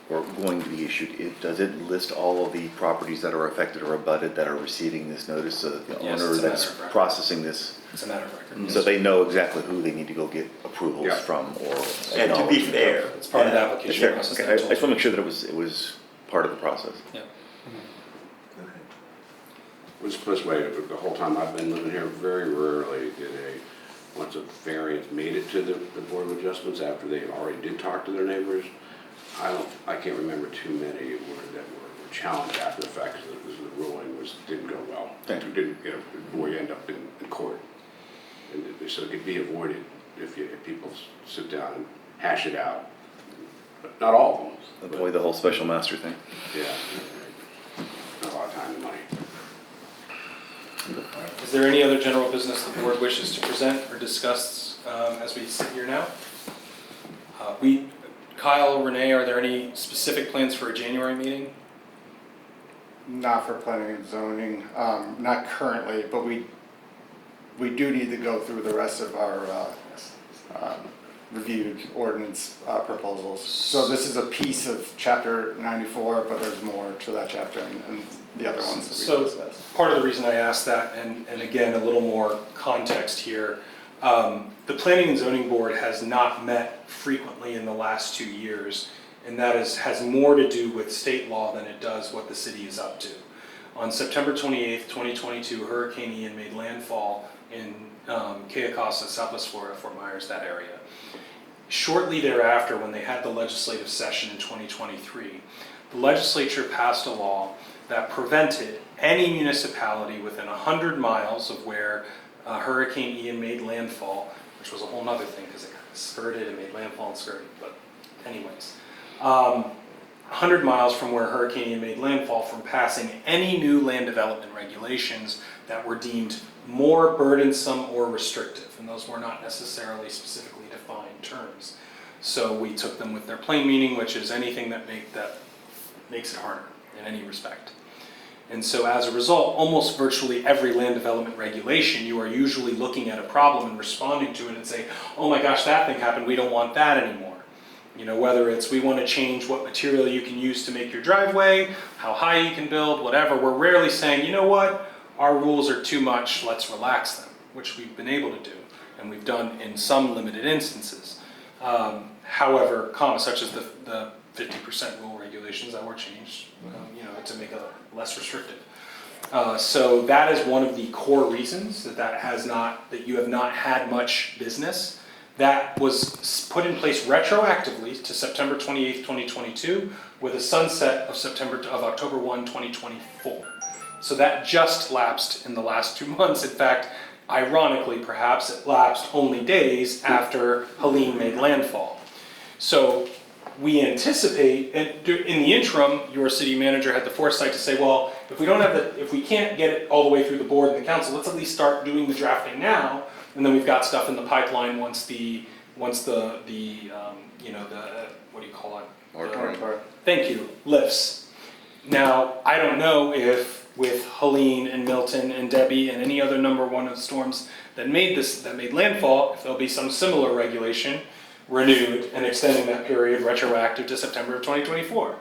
or going to be issued, does it list all of the properties that are affected or abutted that are receiving this notice? So the Yes, owner it's a that's matter of record. processing this, It's a matter of record. so they know exactly who they need to go get approvals Yeah. from or And to be acknowledgement fair. of. It's part of the yeah, application Fair. process. Okay, that I I just told want to you. make sure that it was part of the process. Yeah. Let's put it this way, the whole time I've been living here, very rarely once a variance made it to the Board of Adjustments after they already did talk to their neighbors, I can't remember too many that were challenged after the fact, because the ruling didn't go well. Thank you. Didn't, or you end up in court. And so it could be avoided if people sit down and hash it out. But not all of them. but- Avoid the whole special master thing. Yeah. Not a lot of time and money. Is there any other general business the board wishes to present or discuss as we sit here now? Kyle, Renee, are there any specific plans for a January meeting? Not for planning and zoning, not currently, but we do need to go through the rest of our reviewed ordinance proposals. So this is a piece of chapter 94, but there's more to that chapter and the other ones that So we discussed. part of the reason I asked that, and again, a little more context here, the Planning and Zoning Board has not met frequently in the last 2 years, and that has more to do with state law than it does what the city is up to. On September 28th, 2022, Hurricane Ian made landfall in Keokasa, Southwest Florida, Fort Myers, that area. Shortly thereafter, when they had the legislative session in 2023, the legislature passed a law that prevented any municipality within 100 miles of where Hurricane Ian made landfall, which was a whole nother thing because it kind of skirted and made landfall and skirted, but anyways. 100 miles from where Hurricane Ian made landfall from passing any new land development regulations that were deemed more burdensome or restrictive, and those were not necessarily specifically defined terms. So we took them with their plain meaning, which is anything that makes it harder in any respect. And so as a result, almost virtually every land development regulation, you are usually looking at a problem and responding to it and say, oh my gosh, that thing happened, we don't want that anymore. You know, whether it's we want to change what material you can use to make your driveway, how high you can build, whatever, we're rarely saying, you know what, our rules are too much, let's relax them, which we've been able to do, and we've done in some limited instances. However, such as the 50% rule regulations that were changed, to make it less restrictive. So that is one of the core reasons that you have not had much business. That was put in place retroactively to September 28th, 2022, with a sunset of October 1, 2024. So that just lapsed in the last 2 months. In fact, ironically perhaps, it lapsed only days after Helene made landfall. So we anticipate, and in the interim, your city manager had the foresight to say, well, if we can't get it all the way through the board and the council, let's at least start doing the drafting now, and then we've got stuff in the pipeline once the what do you call it? Moratorium. Thank you, lifts. Now, I don't know if with Helene and Milton and Debbie and any other number one of storms that made landfall, if there'll be some similar regulation renewed and extending that period retroactive to September of 2024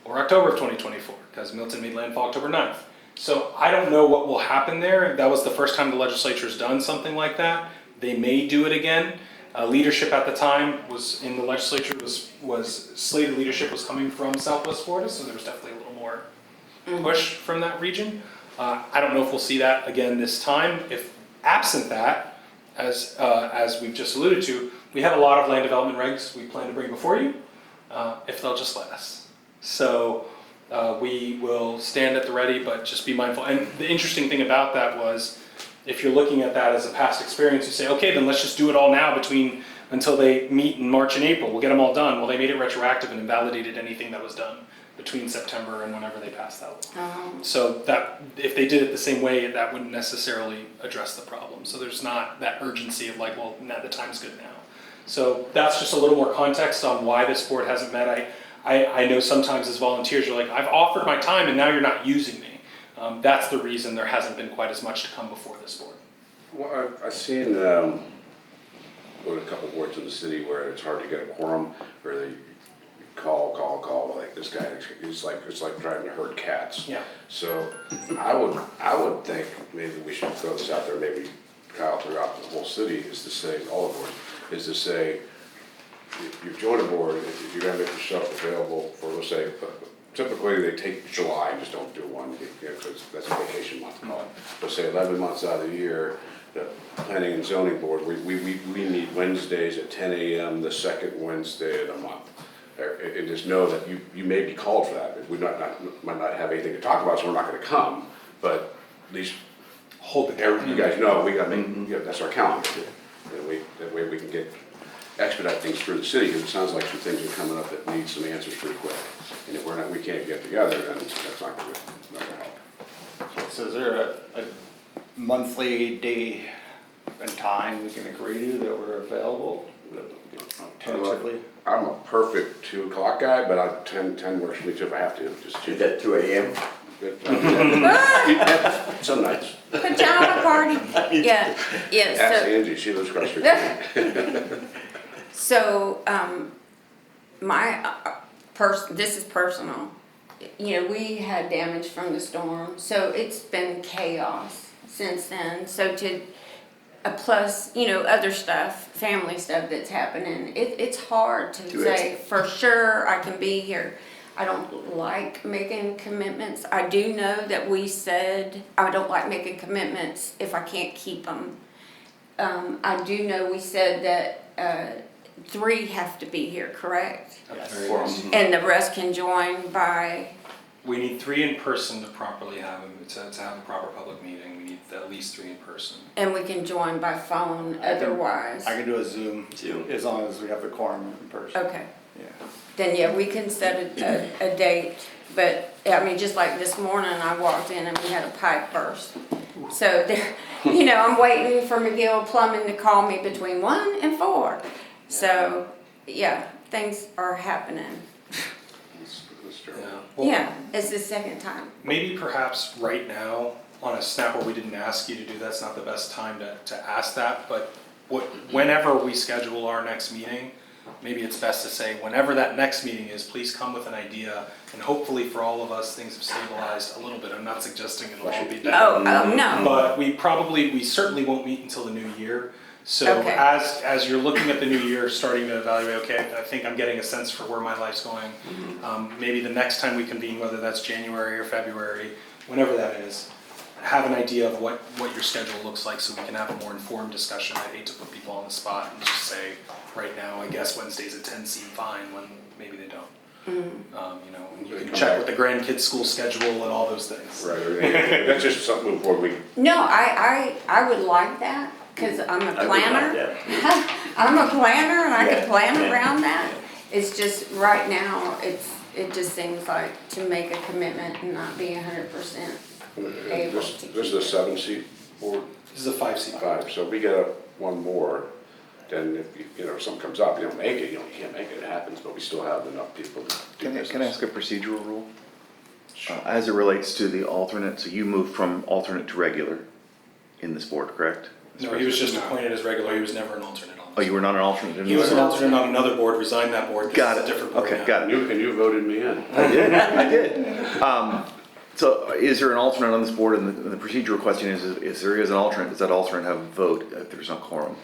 or October of 2024, because Milton made landfall October 9th. So I don't know what will happen there. That was the first time the legislature's done something like that. They may do it again. Leadership at the time was in the legislature was slated leadership was coming from Southwest Florida, so there was definitely a little more push from that region. I don't know if we'll see that again this time. If absent that, as we've just alluded to, we have a lot of land development regs we plan to bring before you, if they'll just let us. So we will stand at the ready, but just be mindful. And the interesting thing about that was, if you're looking at that as a past experience, you say, okay, then let's just do it all now until they meet in March and April. We'll get them all done. Well, they made it retroactive and invalidated anything that was done between September and whenever they passed that law. So that if they did it the same way, that wouldn't necessarily address the problem. So there's not that urgency of like, well, now the time's good now. So that's just a little more context on why this board hasn't met. I know sometimes as volunteers, you're like, I've offered my time and now you're not using me. That's the reason there hasn't been quite as much to come before this board. Well, I've seen, go to a couple boards in the city where it's hard to get a quorum, where they call, like this guy, it's like trying to herd cats. Yeah. So I would think maybe we should throw this out there, maybe Kyle throughout the whole city, is to say, all the boards, is to say, if you join a board, if you're gonna make yourself available for, let's say, typically they take July and just don't do one, because that's a vacation month, call it. But say 11 months out of the year, the planning and zoning board, we meet Wednesdays at 10 a.m. the second Wednesday of the month. And just know that you may be called for that. We might not have anything to talk about, so we're not gonna come, but at least Hold the calendar. you guys know, we gotta make, that's our calendar. And that way we can expedite things through the city, because it sounds like some things are coming up that need some answers pretty quick. And if we can't get together, then that's not gonna help. So is there a monthly day and time we can agree to that we're available? Tentatively? I'm a perfect 2 o'clock guy, but 10 works for me too if I have to, just Is that 2 a.m.? Some nights. Pajama party, yeah, yeah, Ask so. Angie, she lives across the street. So, my this is personal. You know, we had damage from the storm, so it's been chaos since then. So plus, you know, other stuff, family stuff that's happening, it's hard to say for sure I can be here. I don't like making commitments. I do know that we said I don't like making commitments if I can't keep them. I do know we said that 3 have to be here, correct? Yes. And the rest can join by, We need 3 in person to properly have them, to have a proper public meeting. We need at least 3 in person. and we can join by phone otherwise. I can do a Zoom, Zoom. as long as we have the quorum in person. Okay, Yeah. then yeah, we can set a date, but, I mean, just like this morning, I walked in and we had a pipe burst. So there, you know, I'm waiting for McGill Plumbing to call me between 1 and 4. So, yeah, things are happening. That's true. Well, Yeah, it's the second time. maybe perhaps right now, on a snap where we didn't ask you to do that's not the best time to ask that, but whenever we schedule our next meeting, maybe it's best to say, whenever that next meeting is, please come with an idea, and hopefully for all of us, things have stabilized a little bit. I'm not suggesting it'll all be better. Oh, no. But we certainly won't meet until the new year. So Okay. as you're looking at the new year, starting to evaluate, okay, I think I'm getting a sense for where my life's going. Maybe the next time we convene, whether that's January or February, whenever that is, have an idea of what your schedule looks like so we can have a more informed discussion. I hate to put people on the spot and just say, right now, I guess Wednesdays at 10 seem fine, when maybe they don't. You know, and you can check with the grandkids' school schedule and all those things. Right, that's just something before we, No, I would like that, cause I'm a I would like planner. that. I'm a planner and I Yeah, can plan yeah. around that. It's just, right now, it just seems like to make a commitment and not be 100% able to keep. this is a 7-seat board, This is a 5-seat. 5, so if we get one more, then if, you know, if something comes up, you don't make it, you can't make it, it happens, but we still have enough people to do business. Can I ask a procedural rule? As it relates to the alternate, so you moved from alternate to regular in this board, correct? No, he was just appointed as regular, he was never an alternate on Oh, this. you were not an alternate in He was this? an alternate on another board, resigned that board, this Got is a it, different board okay, now. got it. And you voted me in. I did. So is there an alternate on this board, and the procedural question is there is an alternate, does that alternate have a vote if there's no quorum?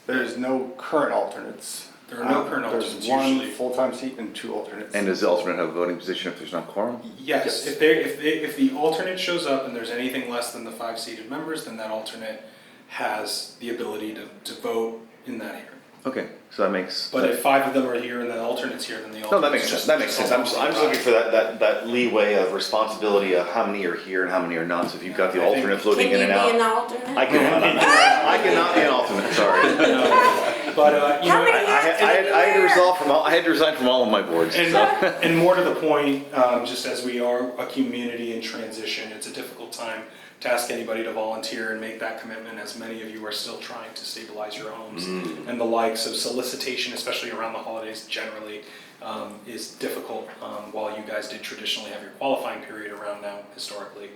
There's no current alternates. There are no current alternates There's one usually. full-time seat and 2 alternates. And does the alternate have a voting position if there's not quorum? Yes, if the alternate shows up and there's anything less than the 5 seated members, then that alternate has the ability to vote in that hearing. Okay, so that makes. But if 5 of them are here and the alternate's here, then the alternate's No, that makes sense, just. that makes sense. I'm just looking for that leeway of responsibility of how many are here and how many are not. So if you've got the I think- alternate Can floating you in be and an out. alternate? I cannot be an alternate, sorry. But, you How know, many I- hats I had to resign from all of my boards, And, so. and more to the point, just as we are a community in transition, it's a difficult time to ask anybody to volunteer and make that commitment, as many of you are still trying to stabilize your homes and the like. So solicitation, especially around the holidays generally, is difficult, while you guys did traditionally have your qualifying period around now historically.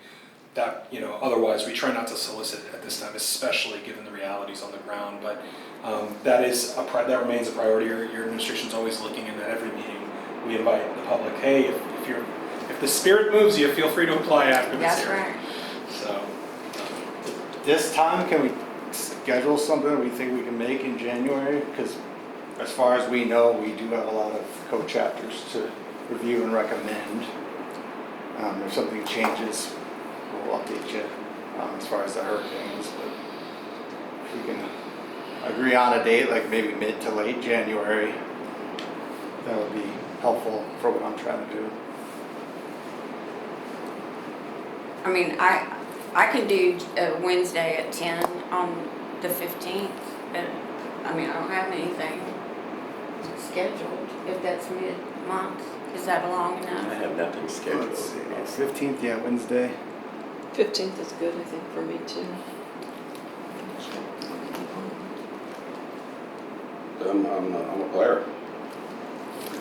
That, otherwise we try not to solicit at this time, especially given the realities on the ground, but that remains a priority. Your administration's always looking, and at every meeting we invite the public, hey, if the spirit moves you, feel free to apply after this That's hearing. right. So, This time, can we schedule something we think we can make in January? Because as far as we know, we do have a lot of co-chapters to review and recommend. If something changes, we'll update you as far as the hurricanes. But if we can agree on a date, like maybe mid to late January, that would be helpful for what I'm trying to do. I mean, I can do Wednesday at 10 on the 15th, but, I mean, I don't have anything scheduled, if that's mid-month. Is that long I enough? have nothing scheduled. Let's see, 15th, yeah, Wednesday. 15th is good, I think, for me too. I'm a player.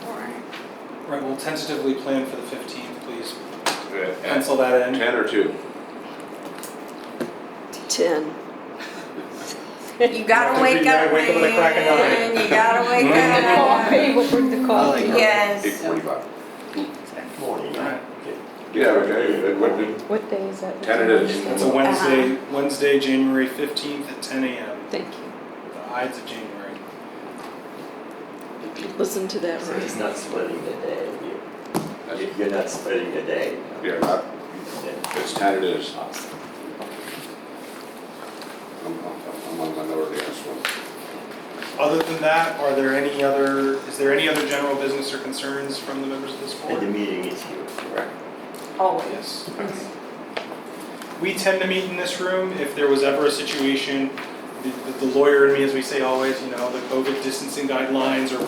All right. right, we'll tentatively plan for the 15th, please And pencil that in. 10 or 2? 10. You gotta wake You gotta up, wake up with a crack of dawn. man. You gotta wake up. Coffee, we'll bring the coffee. Yes. 8:45. Morning. Alright. Yeah, okay, What day is that? 10 it is. That's a Wednesday, January 15th at 10 a.m. Thank you. The Ides of January. Listen to that, So it's right? not splitting the day. You're not splitting the day. Yeah, it's 10 it is. Awesome. I'm on minority on this one. Other than that, is there any other general business or concerns from the members of this And the board? meeting is here, correct? Always. Yes. We tend to meet in this room if there was ever a situation, the lawyer in me, as we say always, the COVID distancing guidelines, or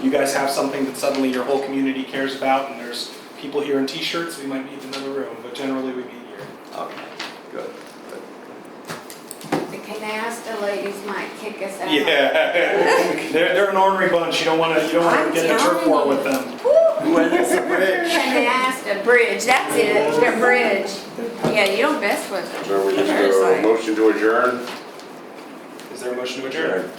you guys have something that suddenly your whole community cares about, and there's people here in t-shirts, we might meet in another room, but generally we meet here. Okay, good. The canasta ladies might kick us out. Yeah, they're an ornery bunch. You don't want to get in a turf war with them. Canasta bridge, that's it, the bridge. Yeah, you don't mess with them. So we just There's go like- motion to adjourn? Is there a motion to adjourn?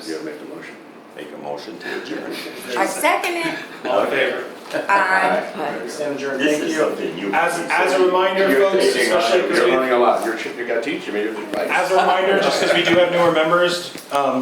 You gotta make the motion. Make a motion to adjourn. I second it. All in favor? Aye. Stand adjourned. This Thank is you. something you. As a reminder, You're folks, taking, especially because you're learning a lot. You gotta teach me. as a reminder, just because we do have newer members,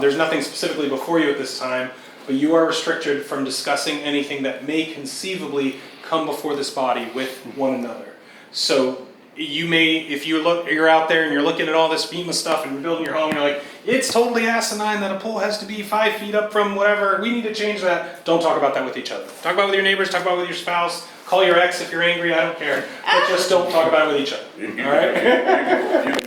there's nothing specifically before you at this time, but you are restricted from discussing anything that may conceivably come before this body with one another. So you may, if you're out there and you're looking at all this FEMA stuff and you're building your home, and you're like, it's totally asinine that a pool has to be 5 feet up from whatever, we need to change that. Don't talk about that with each other. Talk about it with your neighbors, talk about it with your spouse, call your ex if you're angry, I don't care. But just don't talk about it with each other, all right?